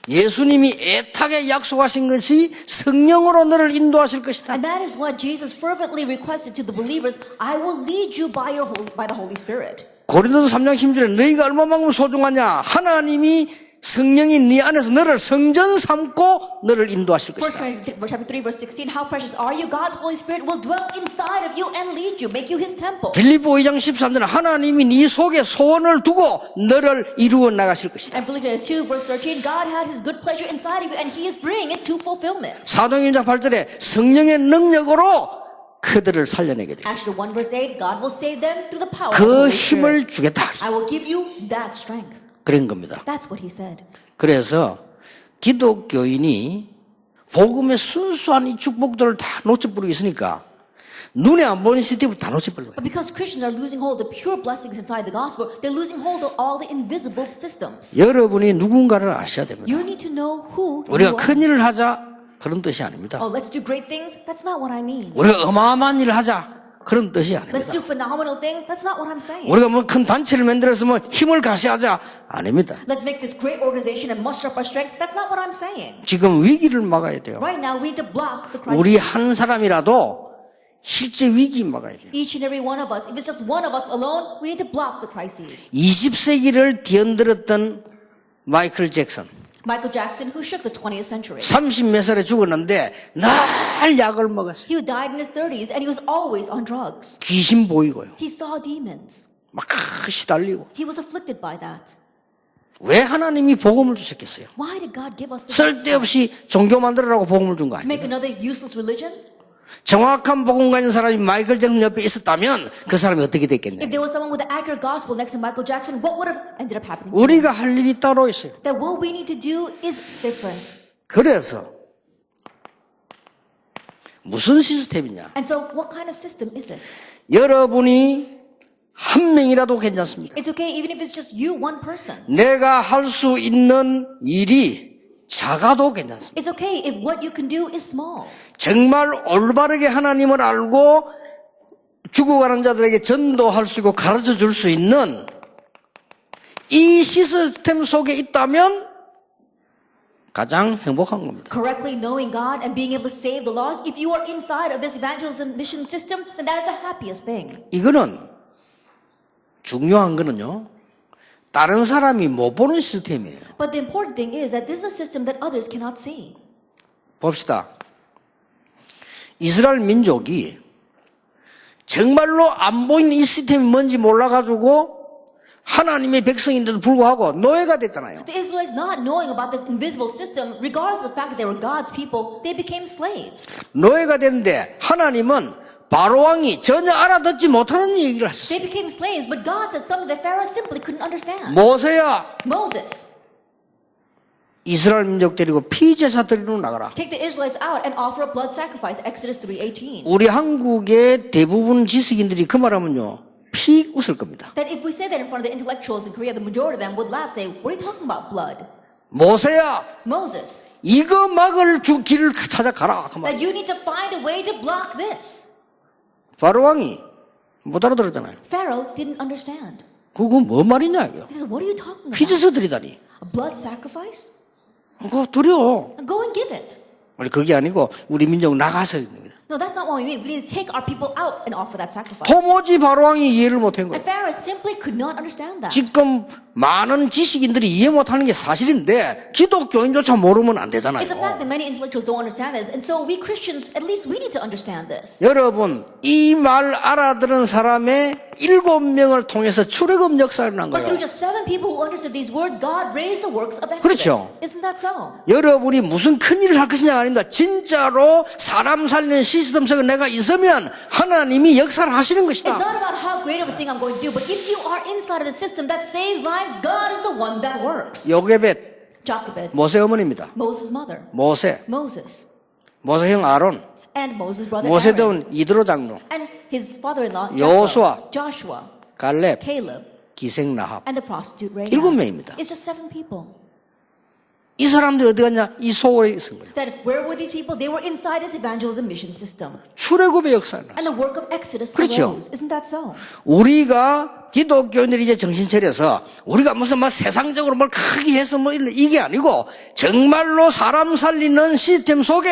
[SPEAKER 1] 예수님이 애타게 약속하신 것이 성령으로 너를 인도하실 것이다.
[SPEAKER 2] And that is what Jesus fervently requested to the believers. I will lead you by the Holy Spirit.
[SPEAKER 1] 고린도서 3장 10절에 너희가 얼마만큼 소중하냐? 하나님이 성령이 네 안에서 너를 성전 삼고 너를 인도하실
[SPEAKER 2] 1
[SPEAKER 1] 것이다.
[SPEAKER 2] Corinthians chapter 3 verse 16. How precious are you? God's Holy Spirit will dwell inside of you and lead you, make you His temple.
[SPEAKER 1] 빌립보 2장 13절에 하나님이 네 속에 소원을 두고 너를 이루어 나가실 것이다.
[SPEAKER 2] And Philippians 2 verse 13. God had His good pleasure inside of you, and He is bringing it to fulfillment.
[SPEAKER 1] 사도행전 8절에 성령의 능력으로 그들을 살려내게 되겠다.
[SPEAKER 2] Acts 1 verse 8. God will save them through the power of the
[SPEAKER 1] 그
[SPEAKER 2] Holy Spirit.
[SPEAKER 1] 힘을 주겠다.
[SPEAKER 2] I will give you that strength.
[SPEAKER 1] 그런 겁니다.
[SPEAKER 2] That's what He said.
[SPEAKER 1] 그래서 기독교인이 복음의 순수한 이 축복들을 다 놓쳐버리고 있으니까 눈에 안 보이는 시스템을 다 놓쳐버린 거예요.
[SPEAKER 2] But because Christians are losing hold of the pure blessings inside the gospel, they're losing hold of all the invisible systems.
[SPEAKER 1] 여러분이 누군가를 아셔야 됩니다.
[SPEAKER 2] You need to know who you
[SPEAKER 1] 우리가
[SPEAKER 2] are.
[SPEAKER 1] 큰 일을 하자 그런 뜻이 아닙니다.
[SPEAKER 2] Oh, let's do great things. That's not what I mean.
[SPEAKER 1] 우리가 어마어마한 일을 하자 그런 뜻이
[SPEAKER 2] Let's
[SPEAKER 1] 아닙니다.
[SPEAKER 2] do phenomenal things. That's not what I'm saying.
[SPEAKER 1] 우리가 뭐 큰 단체를 만들어서 뭐 힘을 가시하자 아닙니다.
[SPEAKER 2] Let's make this great organization and muster up our strength. That's not what I'm saying.
[SPEAKER 1] 지금 위기를 막아야 돼요.
[SPEAKER 2] Right now, we need to block the
[SPEAKER 1] 우리
[SPEAKER 2] crisis.
[SPEAKER 1] 한 사람이라도 실제 위기 막아야 돼요.
[SPEAKER 2] Each and every one of us. If it's just one of us alone, we need to block the crises.
[SPEAKER 1] 20세기를 뒤흔들었던 마이클 잭슨.
[SPEAKER 2] Michael Jackson, who shook the 20th century.
[SPEAKER 1] 30몇 살에 죽었는데 날 약을 먹었어요.
[SPEAKER 2] He died in his 30s and he was always on drugs.
[SPEAKER 1] 귀신 보이고요.
[SPEAKER 2] He saw demons.
[SPEAKER 1] 막 시달리고.
[SPEAKER 2] He was afflicted by that.
[SPEAKER 1] 왜 하나님이 복음을 주셨겠어요?
[SPEAKER 2] Why did God give us the gospel?
[SPEAKER 1] 쓸데없이 종교 만들으라고 복음을 준 거 아니에요?
[SPEAKER 2] Make another useless religion?
[SPEAKER 1] 정확한 복음 가진 사람이 마이클 잭슨 옆에 있었다면 그 사람이 어떻게
[SPEAKER 2] If
[SPEAKER 1] 됐겠냐?
[SPEAKER 2] there was someone with the accurate gospel next to Michael Jackson, what would have ended up happening?
[SPEAKER 1] 우리가 할 일이 따로 있어요.
[SPEAKER 2] That what we need to do is different.
[SPEAKER 1] 그래서 무슨 시스템이냐?
[SPEAKER 2] And so what kind of system is it?
[SPEAKER 1] 여러분이 한 명이라도 괜찮습니다.
[SPEAKER 2] It's okay even if it's just you, one person.
[SPEAKER 1] 내가 할 수 있는 일이 작아도 괜찮습니다.
[SPEAKER 2] It's okay if what you can do is small.
[SPEAKER 1] 정말 올바르게 하나님을 알고 죽어가는 자들에게 전도할 수 있고 가르쳐 줄 수 있는 이 시스템 속에 있다면 가장 행복한 겁니다.
[SPEAKER 2] Correctly knowing God and being able to save the lost, if you are inside of this evangelism mission system, then that is the happiest thing.
[SPEAKER 1] 이거는 중요한 거는요. 다른 사람이 못 보는 시스템이에요.
[SPEAKER 2] But the important thing is that this is a system that others cannot see.
[SPEAKER 1] 봅시다. 이스라엘 민족이 정말로 안 보이는 이 시스템이 뭔지 몰라가지고 하나님의 백성인데도 불구하고 노예가 됐잖아요.
[SPEAKER 2] The Israelites, not knowing about this invisible system, regardless of the fact that they were God's people, they became slaves.
[SPEAKER 1] 노예가 됐는데 하나님은 바로왕이 전혀 알아듣지 못하는 얘기를
[SPEAKER 2] They
[SPEAKER 1] 하셨어요.
[SPEAKER 2] became slaves, but God said something that Pharaoh simply couldn't understand.
[SPEAKER 1] 모세야,
[SPEAKER 2] Moses,
[SPEAKER 1] 이스라엘 민족 데리고 피제사 드리러 나가라.
[SPEAKER 2] take the Israelites out and offer a blood sacrifice. Exodus 3:18.
[SPEAKER 1] 우리 한국의 대부분 지식인들이 그 말하면요, 피 웃을 겁니다.
[SPEAKER 2] That if we say that in front of the intellectuals in Korea, the majority of them would laugh, say, "What are you talking about, blood?"
[SPEAKER 1] 모세야,
[SPEAKER 2] Moses,
[SPEAKER 1] 이거 막을 길을 찾아가라. 그 말.
[SPEAKER 2] that you need to find a way to block this.
[SPEAKER 1] 바로왕이 못 알아들었잖아요.
[SPEAKER 2] Pharaoh didn't understand.
[SPEAKER 1] 그거 뭐 말이냐 이거.
[SPEAKER 2] He says, "What are you talking about?
[SPEAKER 1] 피제사 드리다니.
[SPEAKER 2] A blood sacrifice?
[SPEAKER 1] 그거 두려워.
[SPEAKER 2] Go and give it."
[SPEAKER 1] 아니 그게 아니고 우리 민족 나가서
[SPEAKER 2] No, that's not what we mean. We need to take our people out and offer that sacrifice.
[SPEAKER 1] 도무지 바로왕이 이해를 못한 거예요.
[SPEAKER 2] And Pharaoh simply could not understand that.
[SPEAKER 1] 지금 많은 지식인들이 이해 못하는 게 사실인데 기독교인조차 모르면 안 되잖아요.
[SPEAKER 2] It's a fact that many intellectuals don't understand this, and so we Christians, at least we need to understand this.
[SPEAKER 1] 여러분 이 말 알아들은 사람의 7명을 통해서 출애굽 역사를 난
[SPEAKER 2] But through
[SPEAKER 1] 거예요.
[SPEAKER 2] just 7 people who understood these words, God raised the works of Exodus.
[SPEAKER 1] 그렇죠.
[SPEAKER 2] Isn't that so?
[SPEAKER 1] 여러분이 무슨 큰일을 할 것이냐 아닙니다. 진짜로 사람 살리는 시스템 속에 내가 있으면 하나님이 역사를 하시는
[SPEAKER 2] It's
[SPEAKER 1] 것이다.
[SPEAKER 2] not about how great of a thing I'm going to do, but if you are inside of the system that saves lives, God is the one that works.
[SPEAKER 1] 요게벳
[SPEAKER 2] Jochebed,
[SPEAKER 1] 모세 어머니입니다.
[SPEAKER 2] Moses' mother,
[SPEAKER 1] 모세
[SPEAKER 2] Moses,
[SPEAKER 1] 형 아론,
[SPEAKER 2] and Moses' brother
[SPEAKER 1] 모세
[SPEAKER 2] Aaron,
[SPEAKER 1] 대원 이드로 장로,
[SPEAKER 2] and his father-in-law
[SPEAKER 1] 여호수아,
[SPEAKER 2] Joshua,
[SPEAKER 1] 갈렙,
[SPEAKER 2] Caleb,
[SPEAKER 1] 기생 라합.
[SPEAKER 2] and the prostitute Rahab.
[SPEAKER 1] 7명입니다.
[SPEAKER 2] It's just 7 people.
[SPEAKER 1] 이 사람들이 어디 갔냐? 이 소홀에 있은 거예요.
[SPEAKER 2] That where were these people? They were inside this evangelism mission system.
[SPEAKER 1] 출애굽의 역사를
[SPEAKER 2] And
[SPEAKER 1] 났어요.
[SPEAKER 2] the work of Exodus
[SPEAKER 1] 그렇죠.
[SPEAKER 2] arose. Isn't that so?
[SPEAKER 1] 우리가 기독교인들이 이제 정신 차려서 우리가 무슨 막 세상적으로 뭘 크게 해서 뭐 이게 아니고 정말로 사람 살리는 시스템 속에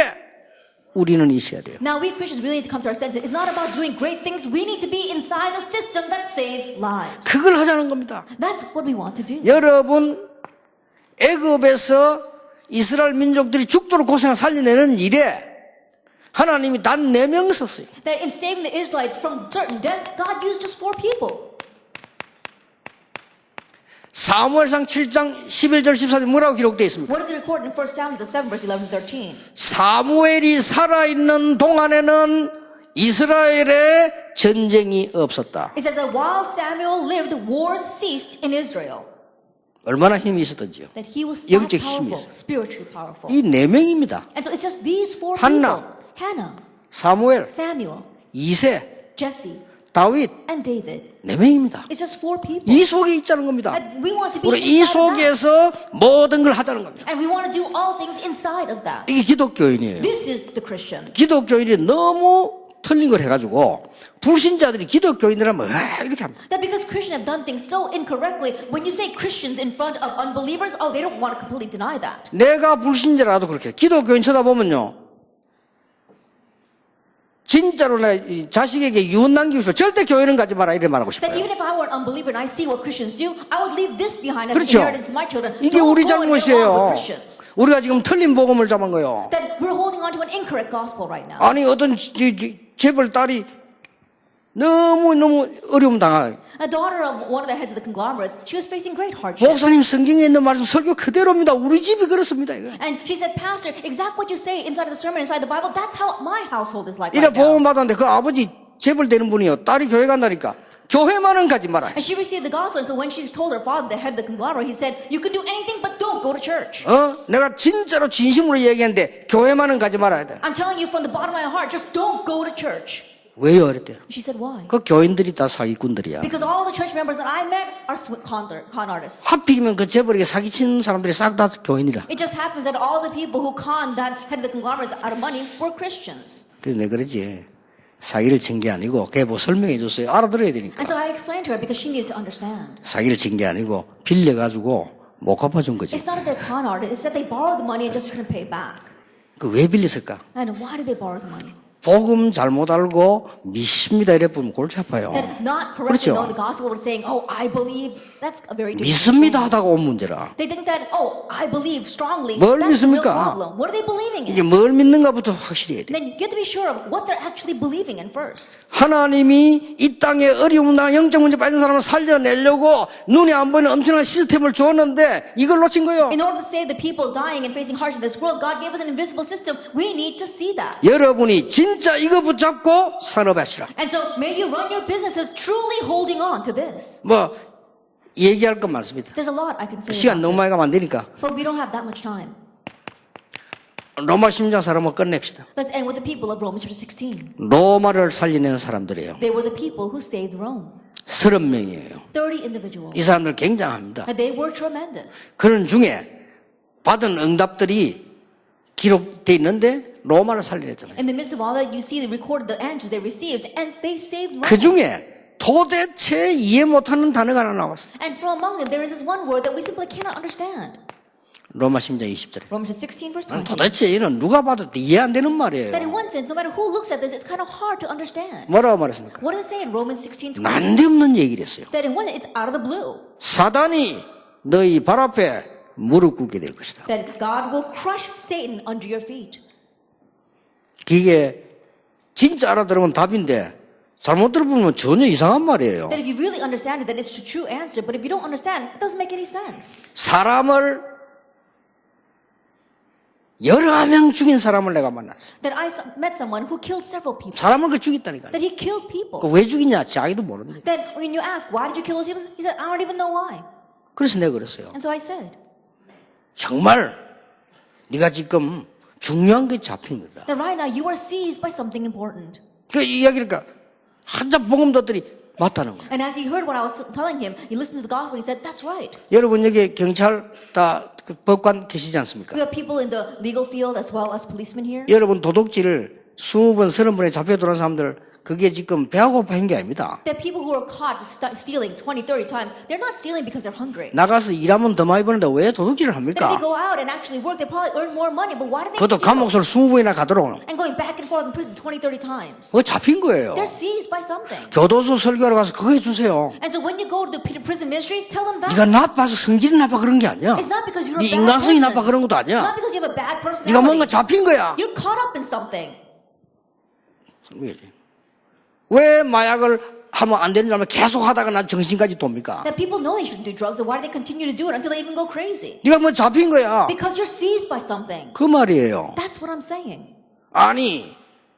[SPEAKER 1] 우리는 있어야 돼요.
[SPEAKER 2] Now we Christians really need to come to our senses. It's not about doing great things. We need to be inside a system that saves lives.
[SPEAKER 1] 그걸 하자는 겁니다.
[SPEAKER 2] That's what we want to do.
[SPEAKER 1] 여러분 애굽에서 이스라엘 민족들이 죽도록 고생을 살려내는 일에 하나님이 단 4명 썼어요.
[SPEAKER 2] That in saving the Israelites from certain death, God used just 4 people.
[SPEAKER 1] 사무엘상 7장 11절 13절 뭐라고 기록되어 있습니까?
[SPEAKER 2] What is it recorded in 1 Samuel 7 verse 11 13?
[SPEAKER 1] 사무엘이 살아있는 동안에는 이스라엘에 전쟁이 없었다.
[SPEAKER 2] It says that while Samuel lived, wars ceased in Israel.
[SPEAKER 1] 얼마나 힘이 있었던지요.
[SPEAKER 2] That he was that
[SPEAKER 1] 영적 힘이
[SPEAKER 2] powerful,
[SPEAKER 1] 있어요.
[SPEAKER 2] spiritually powerful.
[SPEAKER 1] 이 4명입니다.
[SPEAKER 2] And so it's just these 4
[SPEAKER 1] 한나,
[SPEAKER 2] people. Hannah,
[SPEAKER 1] 사무엘,
[SPEAKER 2] Samuel,
[SPEAKER 1] 이세,
[SPEAKER 2] Jesse,
[SPEAKER 1] 다윗
[SPEAKER 2] and David.
[SPEAKER 1] 4명입니다.
[SPEAKER 2] It's just 4 people.
[SPEAKER 1] 이 속에 있자는 겁니다.
[SPEAKER 2] And we want to be
[SPEAKER 1] 우리 이
[SPEAKER 2] inside of that.
[SPEAKER 1] 속에서 모든 걸 하자는 겁니다.
[SPEAKER 2] And we want to do all things inside of that.
[SPEAKER 1] 이게 기독교인이에요.
[SPEAKER 2] This is the Christian.
[SPEAKER 1] 기독교인이 너무 틀린 걸 해가지고 불신자들이 기독교인이라면 이렇게 합니다.
[SPEAKER 2] That because Christians have done things so incorrectly, when you say Christians in front of unbelievers, oh, they don't want to completely deny that.
[SPEAKER 1] 내가 불신자라도 그렇게 기독교인 쳐다보면요 진짜로 내 자식에게 유언 남기고 싶어. 절대 교회는 가지 마라 이래 말하고
[SPEAKER 2] That
[SPEAKER 1] 싶어요.
[SPEAKER 2] even if I were an unbeliever and I see what Christians do, I would leave this behind as
[SPEAKER 1] 그렇죠.
[SPEAKER 2] an inheritance to my children.
[SPEAKER 1] 이게
[SPEAKER 2] Don't
[SPEAKER 1] 우리
[SPEAKER 2] go and get along with
[SPEAKER 1] 잘못이에요.
[SPEAKER 2] Christians.
[SPEAKER 1] 우리가 지금 틀린 복음을 잡은 거예요.
[SPEAKER 2] That we're holding on to an incorrect gospel right now.
[SPEAKER 1] 아니 어떤 재벌 딸이 너무 어려움 당할.
[SPEAKER 2] A daughter of one of the heads of the conglomerates, she was facing great hardship.
[SPEAKER 1] 목사님 성경에 있는 말씀 설교 그대로입니다. 우리 집이 그렇습니다. 이거.
[SPEAKER 2] And she said, Pastor, exact what you say inside of the sermon, inside the Bible, that's how my household is like
[SPEAKER 1] 이래
[SPEAKER 2] right now.
[SPEAKER 1] 복음 받았는데 그 아버지 재벌 되는 분이요. 딸이 교회 간다니까. 교회만은 가지 마라.
[SPEAKER 2] And she received the gospel, and so when she told her father, the head of the conglomerate, he said, you can do anything but don't go to church.
[SPEAKER 1] 내가 진짜로 진심으로 얘기했는데 교회만은 가지 말아야 돼.
[SPEAKER 2] I'm telling you from the bottom of my heart, just don't go to church.
[SPEAKER 1] 왜요? 그랬대요.
[SPEAKER 2] She said, why?
[SPEAKER 1] 그 교인들이 다 사기꾼들이야.
[SPEAKER 2] Because all the church members that I met are con artists.
[SPEAKER 1] 하필이면 그 재벌에게 사기치는 사람들이 싹 다 교인이라.
[SPEAKER 2] It just happens that all the people who conned that head of the conglomerates out of money were Christians.
[SPEAKER 1] 그래서 내가 그러지. 사기를 친 게 아니고 걔 뭐 설명해 줬어요. 알아들어야 되니까.
[SPEAKER 2] And so I explained to her because she needed to understand.
[SPEAKER 1] 사기를 친 게 아니고 빌려가지고 못 갚아준 거지.
[SPEAKER 2] It's not that they're con artists, it's that they borrowed the money and just couldn't pay back.
[SPEAKER 1] 그 왜 빌렸을까?
[SPEAKER 2] And why did they borrow the money?
[SPEAKER 1] 복음 잘못 알고 믿습니다 이래 보면 골치 아파요.
[SPEAKER 2] That not correctly
[SPEAKER 1] 그렇죠.
[SPEAKER 2] know the gospel but saying, oh, I believe, that's a very dangerous
[SPEAKER 1] 믿습니다
[SPEAKER 2] thing.
[SPEAKER 1] 하다가 온 문제라.
[SPEAKER 2] They think that, oh, I believe strongly,
[SPEAKER 1] 뭘
[SPEAKER 2] that's the real
[SPEAKER 1] 믿습니까?
[SPEAKER 2] problem. What are they believing
[SPEAKER 1] 이게
[SPEAKER 2] in?
[SPEAKER 1] 뭘 믿는가부터 확실히 해야 돼.
[SPEAKER 2] Then you have to be sure of what they're actually believing in first.
[SPEAKER 1] 하나님이 이 땅에 어려움 당 영적 문제 빠진 사람을 살려내려고 눈에 안 보이는 엄청난 시스템을 주었는데 이걸 놓친 거예요.
[SPEAKER 2] In order to save the people dying and facing hardship in this world, God gave us an invisible system. We need to see that.
[SPEAKER 1] 여러분이 진짜 이거 붙잡고 산업하시라.
[SPEAKER 2] And so may you run your businesses truly holding on to this.
[SPEAKER 1] 뭐 얘기할 건 많습니다.
[SPEAKER 2] There's a lot I can say
[SPEAKER 1] 시간
[SPEAKER 2] about
[SPEAKER 1] 너무 많이
[SPEAKER 2] this,
[SPEAKER 1] 가면 안 되니까
[SPEAKER 2] but we don't have that much time.
[SPEAKER 1] 로마 심장 사람을 끝냅시다.
[SPEAKER 2] Let's end with the people of Romans chapter 16.
[SPEAKER 1] 로마를 살려낸 사람들이에요.
[SPEAKER 2] They were the people who saved Rome.
[SPEAKER 1] 30명이에요.
[SPEAKER 2] 30 individuals.
[SPEAKER 1] 이 사람들 굉장합니다.
[SPEAKER 2] And they were tremendous.
[SPEAKER 1] 그런 중에 받은 응답들이 기록돼 있는데 로마를 살려냈잖아요.
[SPEAKER 2] In the midst of all that, you see they recorded the answers they received, and they saved Rome.
[SPEAKER 1] 그 중에 도대체 이해 못하는 단어가 하나 나왔어요.
[SPEAKER 2] And from among them, there is this one word that we simply cannot understand.
[SPEAKER 1] 로마 심장 20절에.
[SPEAKER 2] Romans 16 verse 20.
[SPEAKER 1] 도대체 얘는 누가 봐도 이해 안 되는
[SPEAKER 2] That in
[SPEAKER 1] 말이에요.
[SPEAKER 2] one sense, no matter who looks at this, it's kind of hard to understand.
[SPEAKER 1] 뭐라고 말했습니까?
[SPEAKER 2] What does it say in Romans 16:20?
[SPEAKER 1] 난데없는 얘기를 했어요.
[SPEAKER 2] That in one, it's out of the blue.
[SPEAKER 1] 사단이 너희 발 앞에 무릎 꿇게 될 것이다.
[SPEAKER 2] That God will crush Satan under your feet.
[SPEAKER 1] 그게 진짜 알아들으면 답인데 잘못 들어보면 전혀 이상한 말이에요.
[SPEAKER 2] That if you really understand it, then it's the true answer. But if you don't understand, it doesn't make any sense.
[SPEAKER 1] 사람을 여러 명 죽인 사람을 내가 만났어요.
[SPEAKER 2] That I met someone who killed several people.
[SPEAKER 1] 사람을 그 죽였다니까요.
[SPEAKER 2] That he killed people.
[SPEAKER 1] 왜 죽이냐 자기도 모릅니다.
[SPEAKER 2] That when you ask, why did you kill those people? He said, I don't even know why.
[SPEAKER 1] 그래서 내가 그랬어요.
[SPEAKER 2] And so I said,
[SPEAKER 1] 정말 네가 지금 중요한 게 잡힌 거다.
[SPEAKER 2] that right now you are seized by something important.
[SPEAKER 1] 그 이야기니까 한참 복음 듣더니 맞다는 거예요.
[SPEAKER 2] And as he heard what I was telling him, he listened to the gospel and he said, that's right.
[SPEAKER 1] 여러분 여기 경찰 다 그 법관 계시지 않습니까?
[SPEAKER 2] We have people in the legal field as well as policemen here.
[SPEAKER 1] 여러분 도둑질을 20번, 30번에 잡혀 들어온 사람들 그게 지금 배가 고파 한 게 아닙니다.
[SPEAKER 2] That people who are caught stealing 20, 30 times, they're not stealing because they're hungry.
[SPEAKER 1] 나가서 일하면 더 많이 버는데 왜 도둑질을
[SPEAKER 2] That if
[SPEAKER 1] 합니까?
[SPEAKER 2] they go out and actually work, they probably earn more money. But why do they
[SPEAKER 1] 그것도
[SPEAKER 2] steal?
[SPEAKER 1] 감옥소를 20번이나 가도록
[SPEAKER 2] And going back and forth in prison 20, 30 times.
[SPEAKER 1] 그거 잡힌 거예요.
[SPEAKER 2] They're seized by something.
[SPEAKER 1] 교도소 설교하러 가서 그거 해주세요.
[SPEAKER 2] And so when you go to the prison ministry, tell them that.
[SPEAKER 1] 네가 나빠서 성질이 나빠 그런 게 아니야.
[SPEAKER 2] It's not because you're a
[SPEAKER 1] 네
[SPEAKER 2] bad
[SPEAKER 1] 인간성이
[SPEAKER 2] person.
[SPEAKER 1] 나빠 그런 것도
[SPEAKER 2] Not
[SPEAKER 1] 아니야.
[SPEAKER 2] because you have a bad
[SPEAKER 1] 네가 뭔가
[SPEAKER 2] personality.
[SPEAKER 1] 잡힌 거야.
[SPEAKER 2] You're caught up in something.
[SPEAKER 1] 왜 마약을 하면 안 되는 사람을 계속 하다가 난 정신까지 돕니까?
[SPEAKER 2] That people know they shouldn't do drugs, and why do they continue to do it until they even go crazy?
[SPEAKER 1] 네가 뭐 잡힌 거야.
[SPEAKER 2] Because you're seized by something.
[SPEAKER 1] 그 말이에요.
[SPEAKER 2] That's what I'm saying.
[SPEAKER 1] 아니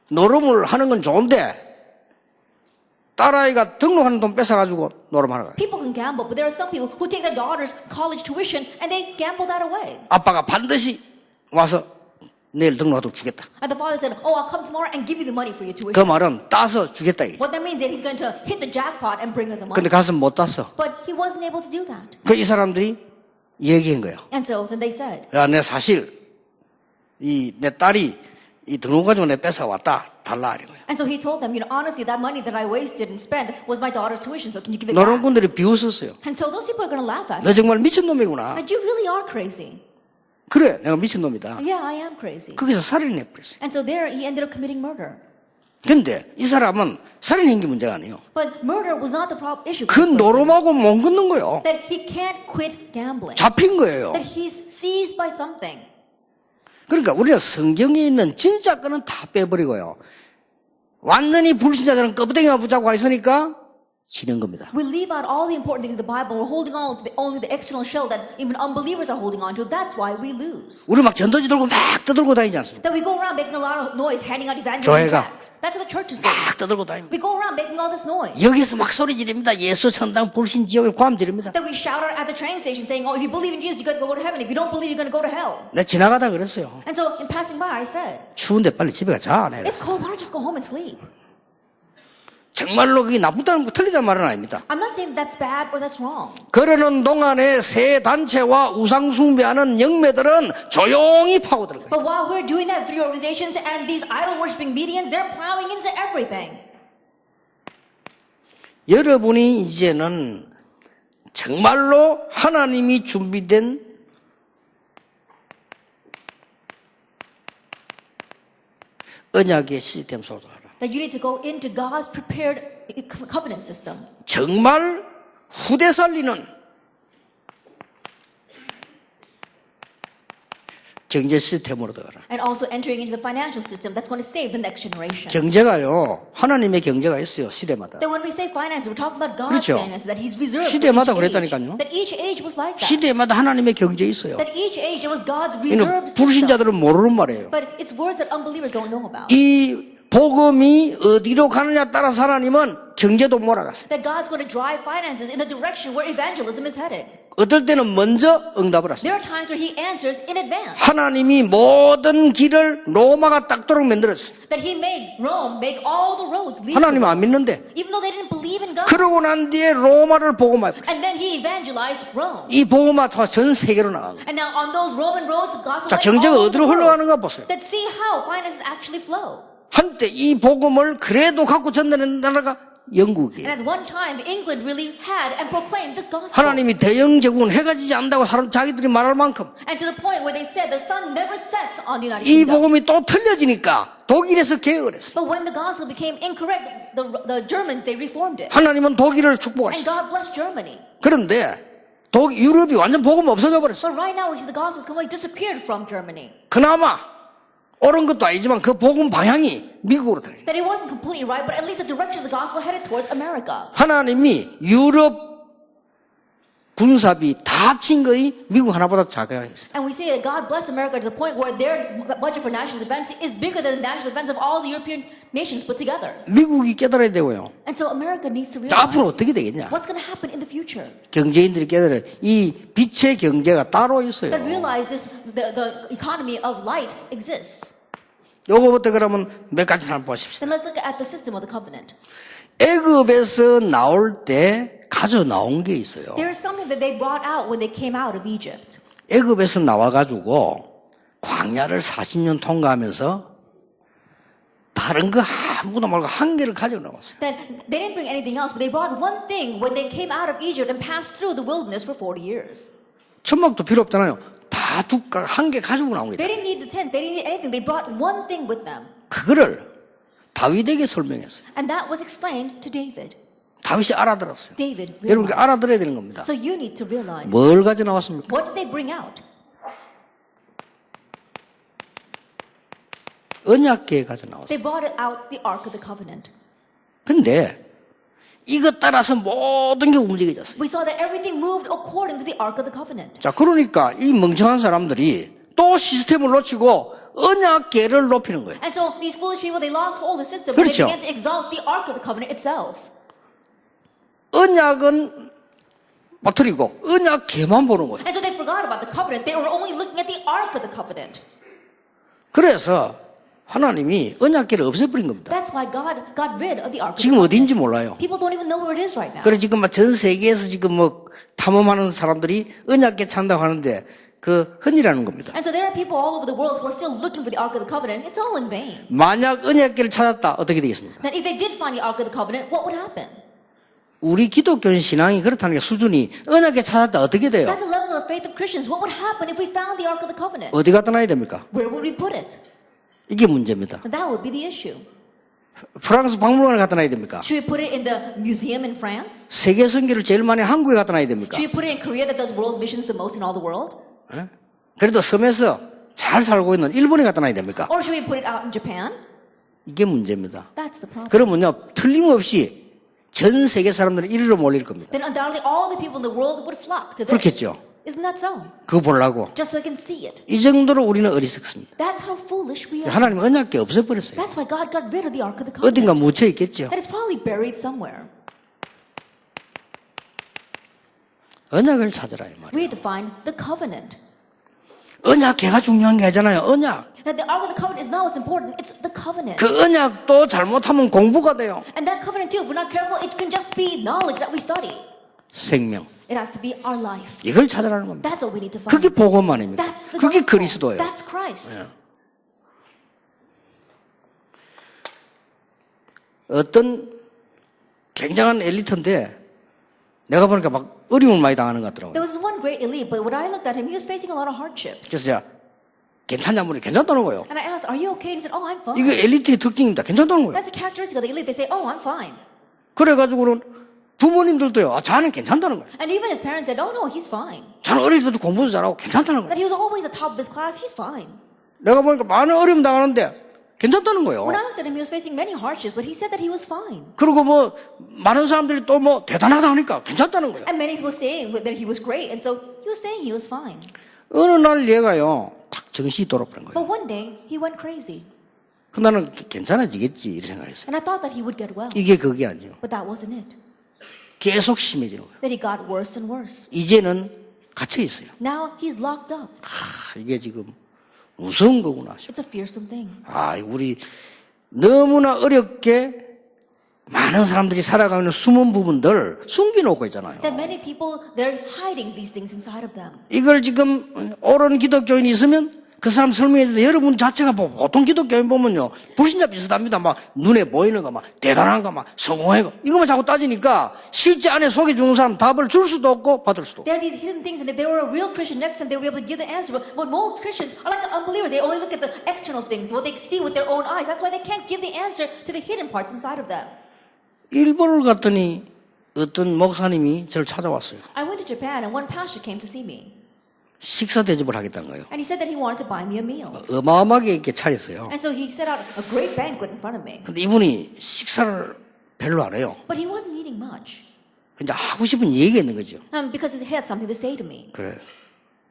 [SPEAKER 1] 노름을 하는 건 좋은데 딸아이가 등록하는 돈 뺏어가지고 노름하는 거야.
[SPEAKER 2] People can gamble, but there are some people who take their daughter's college tuition and they gamble that away.
[SPEAKER 1] 아빠가 반드시 와서 내일 등록하도록 주겠다.
[SPEAKER 2] And the father said, oh, I'll come tomorrow and give you the money for your
[SPEAKER 1] 그
[SPEAKER 2] tuition.
[SPEAKER 1] 말은 따서 주겠다 이거지.
[SPEAKER 2] What that means is that he's going to hit the jackpot and bring her the money.
[SPEAKER 1] 근데 가서 못 땄어.
[SPEAKER 2] But he wasn't able to do that.
[SPEAKER 1] 그 이 사람들이 얘기한 거예요.
[SPEAKER 2] And so then they said,
[SPEAKER 1] 야, 내 사실 내 딸이 이 등록 가지고 내 뺏어 왔다 달라 이런 거예요.
[SPEAKER 2] and so he told them, honestly, that money that I wasted and spent was my daughter's tuition, so can you give it back?
[SPEAKER 1] 노름꾼들이 비웃었어요.
[SPEAKER 2] And so those people are going to laugh at
[SPEAKER 1] 너
[SPEAKER 2] him.
[SPEAKER 1] 정말 미친 놈이구나.
[SPEAKER 2] And you really are crazy.
[SPEAKER 1] 그래, 내가 미친 놈이다.
[SPEAKER 2] Yeah, I am crazy.
[SPEAKER 1] 거기서 살인해 버렸어요.
[SPEAKER 2] And so there he ended up committing murder.
[SPEAKER 1] 근데 이 사람은 살인한 게 문제가 아니에요.
[SPEAKER 2] But murder was not the issue.
[SPEAKER 1] 그 노름하고 못 끊는 거예요.
[SPEAKER 2] That he can't quit gambling.
[SPEAKER 1] 잡힌 거예요.
[SPEAKER 2] That he's seized by something.
[SPEAKER 1] 그러니까 우리가 성경에 있는 진짜 거는 다 빼버리고요. 완전히 불신자들은 껍데기만 붙잡고 가 있으니까 지는 겁니다.
[SPEAKER 2] We leave out all the important things in the Bible. We're holding on to only the external shell that even unbelievers are holding on to. That's why we lose.
[SPEAKER 1] 우리 막 전도지 들고 막 떠들고 다니지 않습니까?
[SPEAKER 2] That we go around making a lot of noise, handing out evangelism
[SPEAKER 1] 교회가
[SPEAKER 2] tracts. That's what the church is doing.
[SPEAKER 1] 막 떠들고 다닙니다.
[SPEAKER 2] We go around making all this noise.
[SPEAKER 1] 여기서 막 소리 지릅니다. 예수 천당 불신 지옥을 고함 지릅니다.
[SPEAKER 2] That we shout out at the train station saying, oh, if you believe in Jesus, you're going to go to heaven. If you don't believe, you're going to go to hell.
[SPEAKER 1] 내가 지나가다 그랬어요.
[SPEAKER 2] And so in passing by, I said,
[SPEAKER 1] 추운데 빨리 집에 가. 자.
[SPEAKER 2] it's cold. Why don't you just go home and sleep?
[SPEAKER 1] 정말로 그게 나쁘다는 거 틀리다는 말은 아닙니다.
[SPEAKER 2] I'm not saying that's bad or that's wrong.
[SPEAKER 1] 그러는 동안에 새 단체와 우상 숭배하는 영매들은 조용히 파고들어요.
[SPEAKER 2] But while we're doing that, three organizations and these idol-worshipping medians, they're plowing into everything.
[SPEAKER 1] 여러분이 이제는 정말로 하나님이 준비된 언약의 시스템 속으로 들어가라.
[SPEAKER 2] That you need to go into God's prepared covenant system.
[SPEAKER 1] 정말 후대 살리는 경제 시스템으로 들어가라.
[SPEAKER 2] And also entering into the financial system that's going to save the next generation.
[SPEAKER 1] 경제가요, 하나님의 경제가 있어요, 시대마다.
[SPEAKER 2] That when we say finance, we're talking about God's
[SPEAKER 1] 그렇죠.
[SPEAKER 2] finances, that He's reserved
[SPEAKER 1] 시대마다
[SPEAKER 2] for each
[SPEAKER 1] 그랬다니까요.
[SPEAKER 2] age. That each age was like that.
[SPEAKER 1] 시대마다 하나님의 경제 있어요.
[SPEAKER 2] That each age it was God's
[SPEAKER 1] 이는
[SPEAKER 2] reserved system.
[SPEAKER 1] 불신자들은 모르는 말이에요.
[SPEAKER 2] But it's words that unbelievers don't know about.
[SPEAKER 1] 이 복음이 어디로 가느냐 따라서 하나님은 경제도 몰아갔어요.
[SPEAKER 2] That God's going to drive finances in the direction where evangelism is headed.
[SPEAKER 1] 어떨 때는 먼저 응답을 하세요.
[SPEAKER 2] There are times where He answers in advance.
[SPEAKER 1] 하나님이 모든 길을 로마가 닦도록 만들었어요.
[SPEAKER 2] That He made Rome make all the roads lead to
[SPEAKER 1] 하나님
[SPEAKER 2] Rome.
[SPEAKER 1] 안 믿는데.
[SPEAKER 2] Even though they didn't believe in God.
[SPEAKER 1] 그러고 난 뒤에 로마를 복음화했어요.
[SPEAKER 2] And then He evangelized Rome.
[SPEAKER 1] 이 복음화가 전 세계로 나간 거예요.
[SPEAKER 2] And now on those Roman roads, the gospel
[SPEAKER 1] 자,
[SPEAKER 2] went
[SPEAKER 1] 경제가
[SPEAKER 2] all over the
[SPEAKER 1] 어디로
[SPEAKER 2] world.
[SPEAKER 1] 흘러가는가 보세요.
[SPEAKER 2] That see how finances actually flow.
[SPEAKER 1] 한때 이 복음을 그래도 갖고 전달하는 나라가 영국이에요.
[SPEAKER 2] And at one time, England really had and proclaimed this gospel.
[SPEAKER 1] 하나님이 대영 제국은 해가 지지 않는다고 사람 자기들이 말할 만큼
[SPEAKER 2] And to the point where they said the sun never sets on the United
[SPEAKER 1] 이
[SPEAKER 2] Kingdom.
[SPEAKER 1] 복음이 또 틀려지니까 독일에서 개혁을 했어요.
[SPEAKER 2] But when the gospel became incorrect, the Germans, they reformed it.
[SPEAKER 1] 하나님은 독일을
[SPEAKER 2] And
[SPEAKER 1] 축복하셨어요.
[SPEAKER 2] God blessed Germany.
[SPEAKER 1] 그런데 유럽이 완전 복음 없어져 버렸어요.
[SPEAKER 2] But right now, we see the gospel has completely disappeared from Germany.
[SPEAKER 1] 그나마 옳은 것도 아니지만 그 복음 방향이 미국으로 들어요.
[SPEAKER 2] That it wasn't completely right, but at least the direction of the gospel headed towards America.
[SPEAKER 1] 하나님이 유럽 군사비 다 합친 거의 미국 하나보다 작아요.
[SPEAKER 2] And we see that God blessed America to the point where their budget for national defense is bigger than the national defense of all the European nations put together.
[SPEAKER 1] 미국이 깨달아야 되고요.
[SPEAKER 2] And so America needs to
[SPEAKER 1] 자, 앞으로
[SPEAKER 2] realize
[SPEAKER 1] 어떻게 되겠냐?
[SPEAKER 2] what's going to happen in the future.
[SPEAKER 1] 경제인들이 깨달아요. 이 빛의 경제가 따로 있어요.
[SPEAKER 2] That realize this, the economy of light exists.
[SPEAKER 1] 요거부터 그러면 몇 가지 한번 보십시다.
[SPEAKER 2] Then let's look at the system of the covenant.
[SPEAKER 1] 애굽에서 나올 때 가져 나온 게 있어요.
[SPEAKER 2] There is something that they brought out when they came out of Egypt.
[SPEAKER 1] 애굽에서 나와가지고 광야를 40년 통과하면서 다른 거 아무것도 말고 한 개를 가지고 나왔어요.
[SPEAKER 2] That they didn't bring anything else, but they brought one thing when they came out of Egypt and passed through the wilderness for 40 years.
[SPEAKER 1] 천막도 필요 없잖아요. 다 두가 한 개 가지고 나온
[SPEAKER 2] They
[SPEAKER 1] 거예요.
[SPEAKER 2] didn't need the tent, they didn't need anything. They brought one thing with them.
[SPEAKER 1] 그거를 다윗에게 설명했어요.
[SPEAKER 2] And that was explained to David.
[SPEAKER 1] 다윗이 알아들었어요.
[SPEAKER 2] David
[SPEAKER 1] 여러분
[SPEAKER 2] realized.
[SPEAKER 1] 알아들어야 되는 겁니다.
[SPEAKER 2] So you need to realize.
[SPEAKER 1] 뭘 가져 나왔습니까?
[SPEAKER 2] What did they bring out?
[SPEAKER 1] 언약궤 가져 나왔어요.
[SPEAKER 2] They brought it out the Ark of the Covenant.
[SPEAKER 1] 근데 이것 따라서 모든 게 움직여졌어요.
[SPEAKER 2] We saw that everything moved according to the Ark of the Covenant.
[SPEAKER 1] 자, 그러니까 이 멍청한 사람들이 또 시스템을 놓치고 언약궤를 높이는 거예요.
[SPEAKER 2] And so these foolish people, they lost hold of the system.
[SPEAKER 1] 그렇죠.
[SPEAKER 2] They began to exalt the Ark of the Covenant itself.
[SPEAKER 1] 언약은 빠뜨리고 언약궤만 보는 거예요.
[SPEAKER 2] And so they forgot about the covenant. They were only looking at the Ark of the Covenant.
[SPEAKER 1] 그래서 하나님이 언약궤를 없애버린 겁니다.
[SPEAKER 2] That's why God got rid of the Ark of the
[SPEAKER 1] 지금
[SPEAKER 2] Covenant.
[SPEAKER 1] 어딘지 몰라요.
[SPEAKER 2] People don't even know where it is right now.
[SPEAKER 1] 그래서 지금 전 세계에서 지금 탐험하는 사람들이 언약궤 찾는다고 하는데 그 흔히라는 겁니다.
[SPEAKER 2] And so there are people all over the world who are still looking for the Ark of the Covenant. It's all in vain.
[SPEAKER 1] 만약 언약궤를 찾았다 어떻게 되겠습니까?
[SPEAKER 2] That if they did find the Ark of the Covenant, what would happen?
[SPEAKER 1] 우리 기독교 신앙이 그렇다는 게 수준이 언약궤 찾았다 어떻게 돼요?
[SPEAKER 2] That's the level of faith of Christians. What would happen if we found the Ark of the Covenant?
[SPEAKER 1] 어디 갖다 놔야 됩니까?
[SPEAKER 2] Where would we put it?
[SPEAKER 1] 이게 문제입니다.
[SPEAKER 2] And that would be the issue.
[SPEAKER 1] 프랑스 박물관에 갖다 놔야 됩니까?
[SPEAKER 2] Should we put it in the museum in France?
[SPEAKER 1] 세계 선교를 제일 많이 한국에 갖다 놔야 됩니까?
[SPEAKER 2] Should we put it in Korea that does world missions the most in all the world?
[SPEAKER 1] 그래도 섬에서 잘 살고 있는 일본에 갖다 놔야 됩니까?
[SPEAKER 2] Or should we put it out in Japan?
[SPEAKER 1] 이게 문제입니다.
[SPEAKER 2] That's the problem.
[SPEAKER 1] 그러면요, 틀림없이 전 세계 사람들은 이리로 몰릴 겁니다.
[SPEAKER 2] Then undoubtedly all the people in the world would flock to this.
[SPEAKER 1] 그렇겠죠.
[SPEAKER 2] Isn't that so?
[SPEAKER 1] 그거 보려고.
[SPEAKER 2] Just so they can see it.
[SPEAKER 1] 이 정도로 우리는 어리석습니다.
[SPEAKER 2] That's how foolish we are.
[SPEAKER 1] 하나님 언약궤 없애버렸어요.
[SPEAKER 2] That's why God got rid of the Ark of the Covenant.
[SPEAKER 1] 어딘가 묻혀 있겠죠.
[SPEAKER 2] That is probably buried somewhere.
[SPEAKER 1] 언약을 찾으라 이 말이에요.
[SPEAKER 2] We need to find the covenant.
[SPEAKER 1] 언약궤가 중요한 게 아니잖아요. 언약.
[SPEAKER 2] Now the Ark of the Covenant is not what's important. It's the covenant.
[SPEAKER 1] 그 언약도 잘못하면 공부가 돼요.
[SPEAKER 2] And that covenant too, if we're not careful, it can just be knowledge that we study.
[SPEAKER 1] 생명.
[SPEAKER 2] It has to be our life.
[SPEAKER 1] 이걸 찾으라는 겁니다.
[SPEAKER 2] That's what we need to find.
[SPEAKER 1] 그게 복음만입니다.
[SPEAKER 2] That's the
[SPEAKER 1] 그게
[SPEAKER 2] gospel.
[SPEAKER 1] 그리스도예요.
[SPEAKER 2] That's Christ.
[SPEAKER 1] 어떤 굉장한 엘리트인데 내가 보니까 막 어려움을 많이 당하는 것 같더라고요.
[SPEAKER 2] There was one great elite, but when I looked at him, he was facing a lot of hardships.
[SPEAKER 1] 그래서 제가 괜찮냐 물으니 괜찮다는 거예요.
[SPEAKER 2] And I asked, "Are you okay?" And he said, "Oh, I'm fine."
[SPEAKER 1] 이거 엘리트의 특징입니다. 괜찮다는 거예요.
[SPEAKER 2] That's the characteristic of the elite. They say, "Oh, I'm fine."
[SPEAKER 1] 그래가지고는 부모님들도요. 아, 자는 괜찮다는 거예요.
[SPEAKER 2] And even his parents said, "Oh no, he's fine."
[SPEAKER 1] 자는 어릴 때도 공부도 잘하고 괜찮다는
[SPEAKER 2] That
[SPEAKER 1] 거예요.
[SPEAKER 2] he was always the top of his class. He's fine.
[SPEAKER 1] 내가 보니까 많은 어려움 당하는데 괜찮다는 거예요.
[SPEAKER 2] When I looked at him, he was facing many hardships, but he said that he was fine.
[SPEAKER 1] 그리고 뭐 많은 사람들이 또 뭐 대단하다 하니까 괜찮다는 거예요.
[SPEAKER 2] And many people saying that he was great, and so he was saying he was fine.
[SPEAKER 1] 어느 날 얘가요. 딱 정신이 돌아버린 거예요.
[SPEAKER 2] But one day he went crazy,
[SPEAKER 1] 그 나는 괜찮아지겠지 이렇게 생각했어요.
[SPEAKER 2] and I thought that he would get well,
[SPEAKER 1] 이게 그게 아니에요.
[SPEAKER 2] but that wasn't it.
[SPEAKER 1] 계속 심해지는 거예요.
[SPEAKER 2] That he got worse and worse.
[SPEAKER 1] 이제는 갇혀 있어요.
[SPEAKER 2] Now he's locked up.
[SPEAKER 1] 이게 지금 무서운 거구나 싶어요.
[SPEAKER 2] It's a fearsome thing.
[SPEAKER 1] 아, 우리 너무나 어렵게 많은 사람들이 살아가는 숨은 부분들 숨겨놓고 있잖아요.
[SPEAKER 2] That many people, they're hiding these things inside of them.
[SPEAKER 1] 이걸 지금 옳은 기독교인이 있으면 그 사람 설명해 주는데 여러분 자체가 보통 기독교인 보면요. 불신자 비슷합니다. 막 눈에 보이는 거, 막 대단한 거, 막 성공한 거. 이것만 자꾸 따지니까 실제 안에 속에 죽는 사람 답을 줄 수도 없고 받을 수도 없고.
[SPEAKER 2] There are these hidden things, and if they were a real Christian next to them, they would be able to give the answer. But most Christians are like the unbelievers. They only look at the external things, what they see with their own eyes. That's why they can't give the answer to the hidden parts inside of them.
[SPEAKER 1] 일본을 갔더니 어떤 목사님이 저를 찾아왔어요.
[SPEAKER 2] I went to Japan, and one pastor came to see me.
[SPEAKER 1] 식사 대접을 하겠다는 거예요.
[SPEAKER 2] And he said that he wanted to buy me a meal.
[SPEAKER 1] 어마어마하게 이렇게 차렸어요.
[SPEAKER 2] And so he set out a great banquet in front of me.
[SPEAKER 1] 근데 이분이 식사를 별로 안 해요.
[SPEAKER 2] But he wasn't eating much.
[SPEAKER 1] 근데 하고 싶은 얘기가 있는 거죠.
[SPEAKER 2] Because he had something to say to me.
[SPEAKER 1] 그래.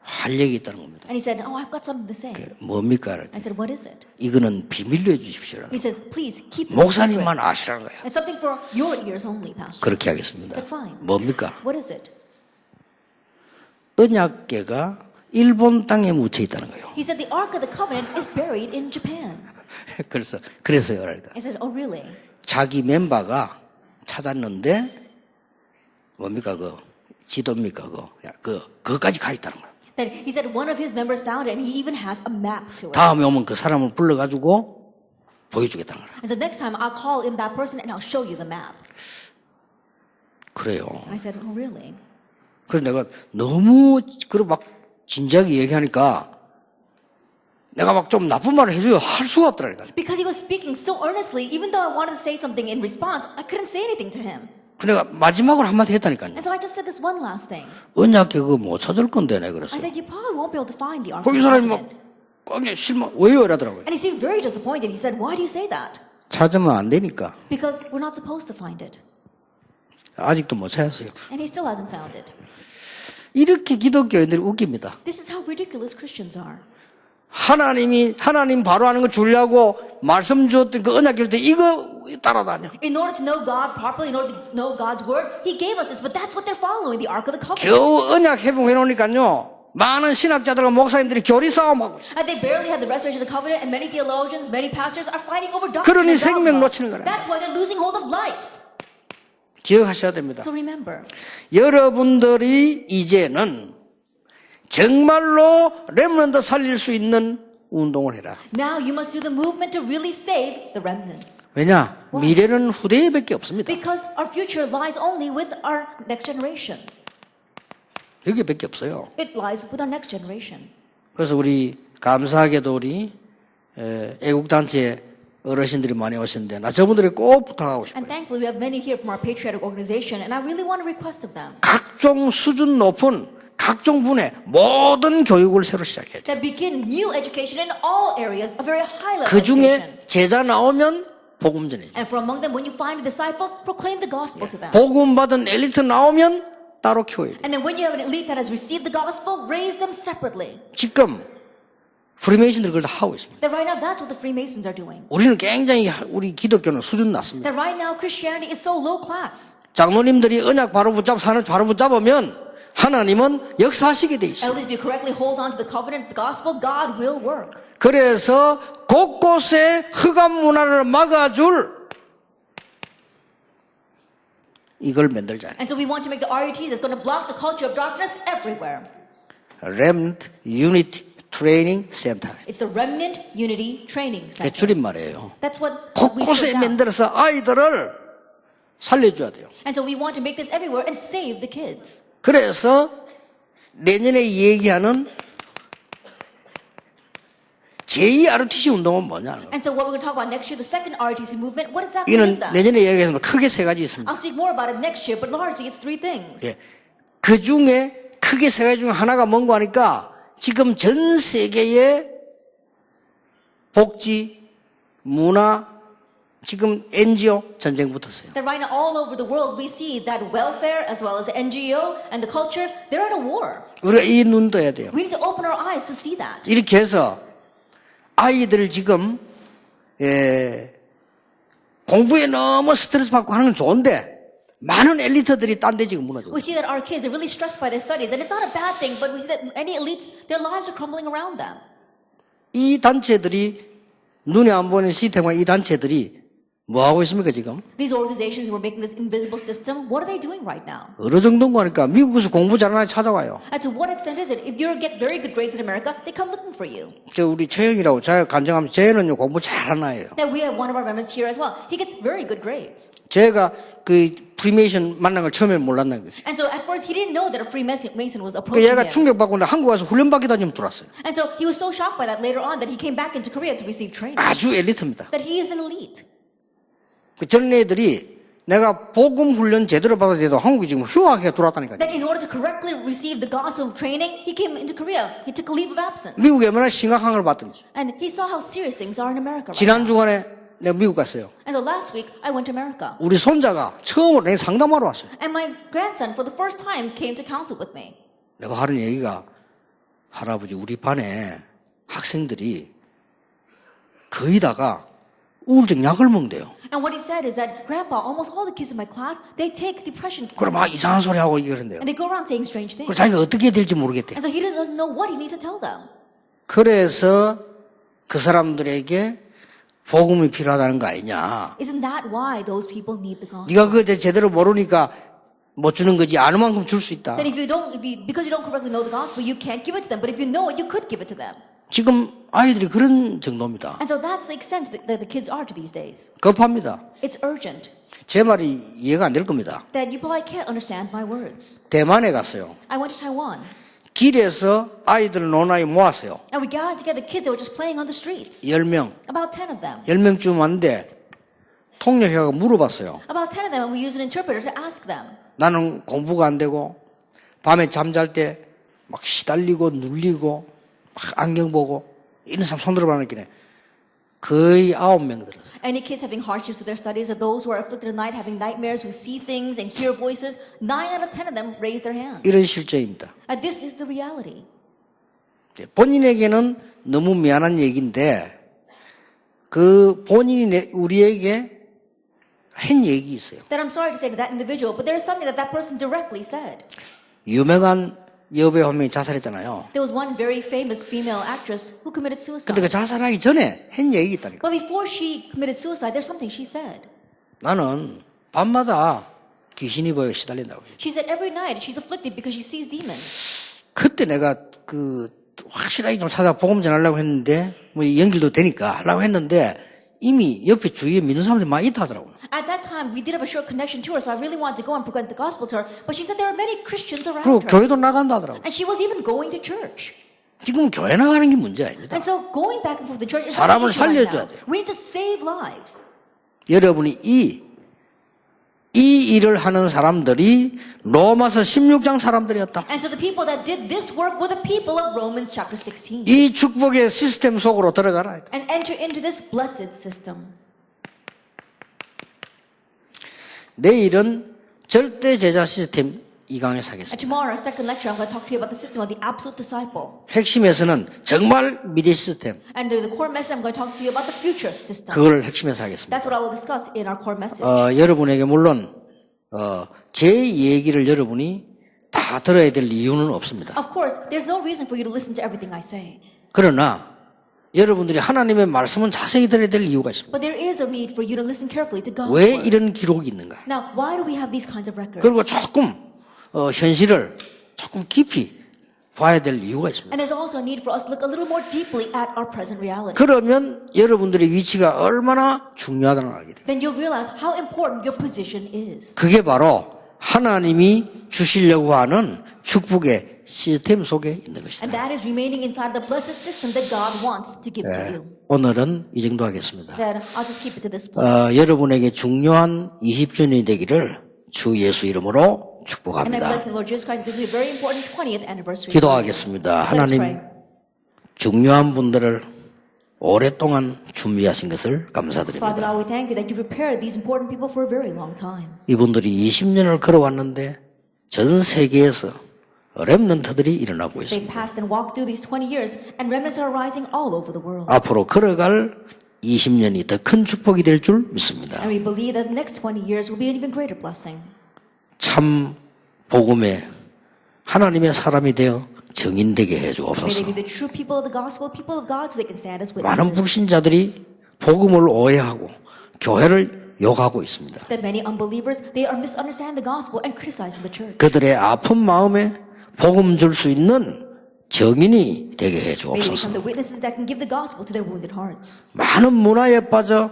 [SPEAKER 1] 할 얘기 있다는 겁니다.
[SPEAKER 2] And he said, "Oh, I've got something to say."
[SPEAKER 1] 뭡니까?
[SPEAKER 2] I said, "What is it?"
[SPEAKER 1] 이거는 비밀로 해주십시오.
[SPEAKER 2] He says, "Please keep this secret.
[SPEAKER 1] 목사님만 아시라는 거예요.
[SPEAKER 2] It's something for your ears only, Pastor."
[SPEAKER 1] 그렇게 하겠습니다.
[SPEAKER 2] I said, "Fine."
[SPEAKER 1] 뭡니까?
[SPEAKER 2] What is it?
[SPEAKER 1] 언약궤가 일본 땅에 묻혀 있다는 거예요.
[SPEAKER 2] He said the Ark of the Covenant is buried in Japan.
[SPEAKER 1] 그래서요.
[SPEAKER 2] I said, "Oh, really?"
[SPEAKER 1] 자기 멤버가 찾았는데 뭡니까 그 지도입니까 그거까지 가 있다는 거예요.
[SPEAKER 2] That he said one of his members found it, and he even has a map to it.
[SPEAKER 1] 다음에 오면 그 사람을 불러가지고 보여주겠다는 거예요.
[SPEAKER 2] And so next time I'll call in that person and I'll show you the map.
[SPEAKER 1] 그래요.
[SPEAKER 2] I said, "Oh, really?"
[SPEAKER 1] 그래서 내가 너무 그리고 막 진지하게 얘기하니까 내가 막 좀 나쁜 말을 해줘요. 할 수가 없더라니까.
[SPEAKER 2] Because he was speaking so earnestly, even though I wanted to say something in response, I couldn't say anything to him.
[SPEAKER 1] 내가 마지막으로 한마디 했다니까요.
[SPEAKER 2] And so I just said this one last thing.
[SPEAKER 1] 언약궤 그거 못 찾을 건데 내가 그랬어요.
[SPEAKER 2] I said, "You probably won't be able to find the Ark of
[SPEAKER 1] 거기
[SPEAKER 2] the
[SPEAKER 1] 사람이 막
[SPEAKER 2] Covenant."
[SPEAKER 1] 굉장히 실망 왜요 이러더라고요.
[SPEAKER 2] And he seemed very disappointed. He said, "Why do you say that?"
[SPEAKER 1] 찾으면 안 되니까.
[SPEAKER 2] Because we're not supposed to find it.
[SPEAKER 1] 아직도 못 찾았어요.
[SPEAKER 2] And he still hasn't found it.
[SPEAKER 1] 이렇게 기독교인들이 웃깁니다.
[SPEAKER 2] This is how ridiculous Christians are.
[SPEAKER 1] 하나님 바로 하는 거 주려고 말씀 주었던 그 언약 줄 때 이거 따라다녀.
[SPEAKER 2] In order to know God properly, in order to know God's word, He gave us this, but that's what they're following, the Ark of the Covenant.
[SPEAKER 1] 겨우 언약 회복해 놓으니까요. 많은 신학자들과 목사님들이 교리 싸움하고 있어요.
[SPEAKER 2] And they barely had the restoration of the covenant, and many theologians, many pastors are fighting over doctrine.
[SPEAKER 1] 그러니
[SPEAKER 2] and
[SPEAKER 1] 생명
[SPEAKER 2] dogma.
[SPEAKER 1] 놓치는 거라.
[SPEAKER 2] That's why they're losing hold of life.
[SPEAKER 1] 기억하셔야 됩니다.
[SPEAKER 2] So remember,
[SPEAKER 1] 여러분들이 이제는 정말로 렘넌트 살릴 수 있는 운동을 해라.
[SPEAKER 2] now you must do the movement to really save the remnants.
[SPEAKER 1] 왜냐? 미래는 후대에밖에 없습니다.
[SPEAKER 2] Because our future lies only with our next generation.
[SPEAKER 1] 여기밖에 없어요.
[SPEAKER 2] It lies with our next generation.
[SPEAKER 1] 그래서 우리 감사하게도 우리 애국단체 어르신들이 많이 오셨는데 나 저분들이 꼭 부탁하고 싶어요.
[SPEAKER 2] And thankfully, we have many here from our patriotic organization, and I really want to request of them
[SPEAKER 1] 각종 수준 높은 각종 분야의 모든 교육을 새로 시작해야 돼요.
[SPEAKER 2] that begin new education in all areas, a very high level
[SPEAKER 1] 그
[SPEAKER 2] education.
[SPEAKER 1] 중에 제자 나오면 복음 전해줘.
[SPEAKER 2] And from among them, when you find a disciple, proclaim the gospel to them.
[SPEAKER 1] 복음 받은 엘리트 나오면 따로 키워야 돼.
[SPEAKER 2] And then when you have an elite that has received the gospel, raise them separately.
[SPEAKER 1] 지금 프리메이슨들이 그걸 다 하고 있습니다.
[SPEAKER 2] That right now, that's what the Freemasons are doing.
[SPEAKER 1] 우리는 굉장히 우리 기독교는 수준 낮습니다.
[SPEAKER 2] That right now, Christianity is so low class.
[SPEAKER 1] 장로님들이 언약 바로 붙잡고 산을 바로 붙잡으면 하나님은 역사하시게 돼 있어요.
[SPEAKER 2] At least if you correctly hold on to the covenant, the gospel, God will work.
[SPEAKER 1] 그래서 곳곳에 흑암 문화를 막아줄 이걸 만들자.
[SPEAKER 2] And so we want to make the RUTs that's going to block the culture of darkness everywhere.
[SPEAKER 1] Remnant Unity Training Center.
[SPEAKER 2] It's the Remnant Unity Training
[SPEAKER 1] 그게
[SPEAKER 2] Center.
[SPEAKER 1] 줄임말이에요.
[SPEAKER 2] That's what we
[SPEAKER 1] 곳곳에
[SPEAKER 2] put down.
[SPEAKER 1] 만들어서 아이들을 살려줘야 돼요.
[SPEAKER 2] And so we want to make this everywhere and save the kids.
[SPEAKER 1] 그래서 내년에 얘기하는 제2ROTC 운동은 뭐냐?
[SPEAKER 2] And so what we're going to talk about next year, the second RUTC movement, what exactly
[SPEAKER 1] 이는
[SPEAKER 2] is that?
[SPEAKER 1] 내년에 얘기하겠습니다. 크게 세 가지 있습니다.
[SPEAKER 2] I'll speak more about it next year, but largely it's three things.
[SPEAKER 1] 예. 그 중에 크게 세 가지 중에 하나가 뭔가 하니까 지금 전 세계의 복지, 문화, 지금 NGO 전쟁 붙었어요.
[SPEAKER 2] That right now all over the world we see that welfare as well as the NGO and the culture, they're at a war.
[SPEAKER 1] 우리가 이 눈 떠야 돼요.
[SPEAKER 2] We need to open our eyes to see that.
[SPEAKER 1] 이렇게 해서 아이들 지금 공부에 너무 스트레스 받고 하는 건 좋은데 많은 엘리트들이 딴 데 지금 무너져.
[SPEAKER 2] We see that our kids are really stressed by their studies, and it's not a bad thing, but we see that any elites, their lives are crumbling around them.
[SPEAKER 1] 이 단체들이 눈에 안 보이는 시스템과 이 단체들이 뭐 하고 있습니까 지금?
[SPEAKER 2] These organizations who are making this invisible system, what are they doing right now?
[SPEAKER 1] 어느 정도인가 하니까 미국에서 공부 잘하는 애 찾아와요.
[SPEAKER 2] And to what extent is it? If you get very good grades in America, they come looking for you.
[SPEAKER 1] 저 우리 최영이라고 제가 간증하면 쟤는요 공부 잘하는 아이예요.
[SPEAKER 2] Now we have one of our remnants here as well. He gets very good grades.
[SPEAKER 1] 제가 그 프리메이션 만난 걸 처음에 몰랐는 거지.
[SPEAKER 2] And so at first he didn't know that a Freemason was
[SPEAKER 1] 그
[SPEAKER 2] approaching
[SPEAKER 1] 얘가
[SPEAKER 2] him.
[SPEAKER 1] 충격받고 한국 와서 훈련받기다 좀 들어왔어요.
[SPEAKER 2] And so he was so shocked by that later on that he came back into Korea to receive training.
[SPEAKER 1] 아주 엘리트입니다.
[SPEAKER 2] That he is an elite.
[SPEAKER 1] 그 전 애들이 내가 복음 훈련 제대로 받아야 돼도 한국에 지금 휴학해 들어왔다니까요.
[SPEAKER 2] That in order to correctly receive the gospel training, he came into Korea. He took a leave of absence.
[SPEAKER 1] 미국에 얼마나 심각한 걸 봤던지.
[SPEAKER 2] And he saw how serious things are in America right
[SPEAKER 1] 지난
[SPEAKER 2] now.
[SPEAKER 1] 주간에 내가 미국 갔어요.
[SPEAKER 2] And so last week, I went to America.
[SPEAKER 1] 우리 손자가 처음으로 내가 상담하러 왔어요.
[SPEAKER 2] And my grandson, for the first time, came to counsel with me.
[SPEAKER 1] 내가 하는 얘기가 할아버지 우리 반에 학생들이 거의 다가 우울증 약을 먹는데요.
[SPEAKER 2] And what he said is that, Grandpa, almost all the kids in my class, they take depression
[SPEAKER 1] 그럼 막 이상한 소리 하고 이러는데요.
[SPEAKER 2] and they go around saying strange things.
[SPEAKER 1] 그래서 자기가 어떻게 해야 될지 모르겠대.
[SPEAKER 2] And so he doesn't know what he needs to tell them.
[SPEAKER 1] 그래서 그 사람들에게 복음이 필요하다는 거 아니냐.
[SPEAKER 2] Isn't that why those people need the gospel?
[SPEAKER 1] 네가 그걸 제대로 모르니까 못 주는 거지. 아는 만큼 줄 수 있다.
[SPEAKER 2] That because you don't correctly know the gospel, you can't give it to them. But if you know it, you could give it to them.
[SPEAKER 1] 지금 아이들이 그런 정도입니다.
[SPEAKER 2] And so that's the extent that the kids are to these days.
[SPEAKER 1] 급합니다.
[SPEAKER 2] It's urgent.
[SPEAKER 1] 제 말이 이해가 안 될 겁니다.
[SPEAKER 2] That you probably can't understand my words.
[SPEAKER 1] 대만에 갔어요.
[SPEAKER 2] I went to Taiwan.
[SPEAKER 1] 길에서 아이들 노는 아이 모았어요.
[SPEAKER 2] And we gathered together kids that were just playing on the streets.
[SPEAKER 1] 10명.
[SPEAKER 2] About 10 of them.
[SPEAKER 1] 10명쯤 왔는데 통역해가 물어봤어요.
[SPEAKER 2] About 10 of them, and we used an interpreter to ask them.
[SPEAKER 1] 나는 공부가 안 되고 밤에 잠잘 때 막 시달리고 눌리고 막 안경 보고 이런 사람 손 들어봐는 게 거의 9명 들었어요.
[SPEAKER 2] Any kids having hardships with their studies, or those who are afflicted at night, having nightmares, who see things and hear voices, 9 out of 10 of them raise their hands.
[SPEAKER 1] 이런 실제입니다.
[SPEAKER 2] And this is the reality.
[SPEAKER 1] 본인에게는 너무 미안한 얘기인데 그 본인이 우리에게 한 얘기 있어요.
[SPEAKER 2] That I'm sorry to say to that individual, but there is something that person directly said.
[SPEAKER 1] 유명한 여배우 한 명이 자살했잖아요.
[SPEAKER 2] There was one very famous female actress who committed suicide.
[SPEAKER 1] 근데 그 자살하기 전에 한 얘기 있다니까.
[SPEAKER 2] But before she committed suicide, there's something she said.
[SPEAKER 1] 나는 밤마다 귀신이 보여 시달린다고.
[SPEAKER 2] She said every night she's afflicted because she sees demons.
[SPEAKER 1] 그때 내가 그 확실하게 좀 찾아 복음 전하려고 했는데 뭐 연결도 되니까 하려고 했는데 이미 옆에 주위에 믿는 사람들이 많이 있다 하더라고요.
[SPEAKER 2] At that time, we did have a short connection to her, so I really wanted to go and proclaim the gospel to her. But she said there are many Christians around
[SPEAKER 1] 그리고
[SPEAKER 2] her.
[SPEAKER 1] 교회도 나간다 하더라고요.
[SPEAKER 2] And she was even going to church.
[SPEAKER 1] 지금 교회 나가는 게 문제 아닙니다.
[SPEAKER 2] And so going back and forth to the church is
[SPEAKER 1] 사람을
[SPEAKER 2] not an issue right
[SPEAKER 1] 살려줘야
[SPEAKER 2] now.
[SPEAKER 1] 돼요.
[SPEAKER 2] We need to save lives.
[SPEAKER 1] 여러분이 이 일을 하는 사람들이 로마서 16장 사람들이었다.
[SPEAKER 2] And so the people that did this work were the people of Romans chapter 16.
[SPEAKER 1] 이 축복의 시스템 속으로 들어가라.
[SPEAKER 2] And enter into this blessed system.
[SPEAKER 1] 내일은 절대 제자 시스템 2강에서
[SPEAKER 2] And
[SPEAKER 1] 하겠습니다.
[SPEAKER 2] tomorrow, our second lecture, I'm going to talk to you about the system of the absolute disciple.
[SPEAKER 1] 핵심에서는 정말 미래 시스템,
[SPEAKER 2] And the core message, I'm going to talk to you about the future system.
[SPEAKER 1] 그걸 핵심에서 하겠습니다.
[SPEAKER 2] That's what I will discuss in our core message.
[SPEAKER 1] 여러분에게 물론 제 얘기를 여러분이 다 들어야 될 이유는 없습니다.
[SPEAKER 2] Of course, there's no reason for you to listen to everything I say.
[SPEAKER 1] 그러나 여러분들이 하나님의 말씀은 자세히 들어야 될 이유가 있습니다.
[SPEAKER 2] But there is a need for you to listen carefully to God's
[SPEAKER 1] 왜
[SPEAKER 2] word.
[SPEAKER 1] 이런 기록이 있는가?
[SPEAKER 2] Now, why do we have these kinds of records?
[SPEAKER 1] 그리고 조금 현실을 조금 깊이 봐야 될 이유가 있습니다.
[SPEAKER 2] And there's also a need for us to look a little more deeply at our present reality.
[SPEAKER 1] 그러면 여러분들의 위치가 얼마나 중요하다는 걸 알게 돼요.
[SPEAKER 2] Then you'll realize how important your position is.
[SPEAKER 1] 그게 바로 하나님이 주시려고 하는 축복의 시스템 속에 있는
[SPEAKER 2] And
[SPEAKER 1] 것이다.
[SPEAKER 2] that is remaining inside the blessed system that God wants to give to you.
[SPEAKER 1] 오늘은 이 정도 하겠습니다.
[SPEAKER 2] Then I'll just keep it to this point.
[SPEAKER 1] 여러분에게 중요한 20주년이 되기를 주 예수 이름으로
[SPEAKER 2] And I
[SPEAKER 1] 축복합니다.
[SPEAKER 2] bless the Lord Jesus Christ. This is a very important 20th anniversary.
[SPEAKER 1] 기도하겠습니다.
[SPEAKER 2] Let us
[SPEAKER 1] 하나님
[SPEAKER 2] pray.
[SPEAKER 1] 중요한 분들을 오랫동안 준비하신 것을
[SPEAKER 2] Father
[SPEAKER 1] 감사드립니다.
[SPEAKER 2] God, we thank you that you prepared these important people for a very long time.
[SPEAKER 1] 이분들이 20년을 걸어왔는데 전 세계에서 렘넌트들이 일어나고
[SPEAKER 2] They
[SPEAKER 1] 있습니다.
[SPEAKER 2] passed and walked through these 20 years, and remnants are rising all over the world.
[SPEAKER 1] 앞으로 걸어갈 20년이 더 큰 축복이 될 줄 믿습니다.
[SPEAKER 2] And we believe that the next 20 years will be an even greater blessing.
[SPEAKER 1] 참 복음에 하나님의 사람이 되어 증인되게
[SPEAKER 2] May they
[SPEAKER 1] 해주옵소서.
[SPEAKER 2] be the true people of the gospel, people of God, so they can stand as
[SPEAKER 1] 많은
[SPEAKER 2] witnesses.
[SPEAKER 1] 불신자들이 복음을 오해하고 교회를 욕하고 있습니다.
[SPEAKER 2] That many unbelievers, they are misunderstanding the gospel and criticizing the church.
[SPEAKER 1] 그들의 아픈 마음에 복음 줄 수 있는 증인이 되게
[SPEAKER 2] May they
[SPEAKER 1] 해주옵소서.
[SPEAKER 2] become the witnesses that can give the gospel to their wounded hearts.
[SPEAKER 1] 많은 문화에 빠져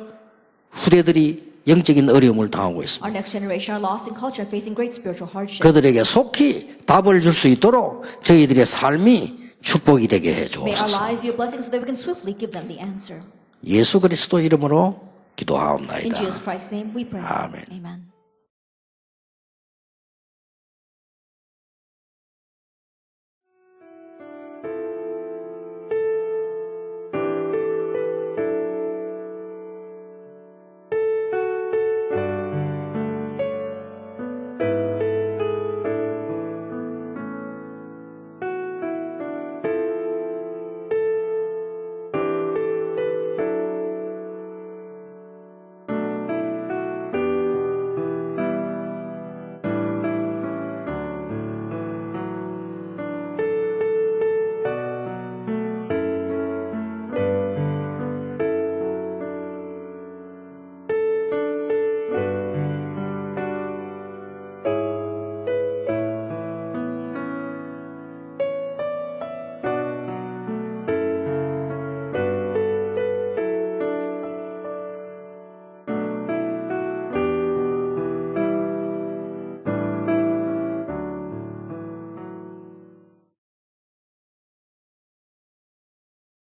[SPEAKER 1] 후대들이 영적인 어려움을 당하고 있습니다.
[SPEAKER 2] Our next generation are lost in culture, facing great spiritual hardships.
[SPEAKER 1] 그들에게 속히 답을 줄 수 있도록 저희들의 삶이 축복이 되게
[SPEAKER 2] May our
[SPEAKER 1] 해주옵소서.
[SPEAKER 2] lives be a blessing so that we can swiftly give them the answer.
[SPEAKER 1] 예수 그리스도 이름으로
[SPEAKER 2] In
[SPEAKER 1] 기도하옵나이다.
[SPEAKER 2] Jesus Christ's name we pray.
[SPEAKER 1] 아멘.
[SPEAKER 2] Amen.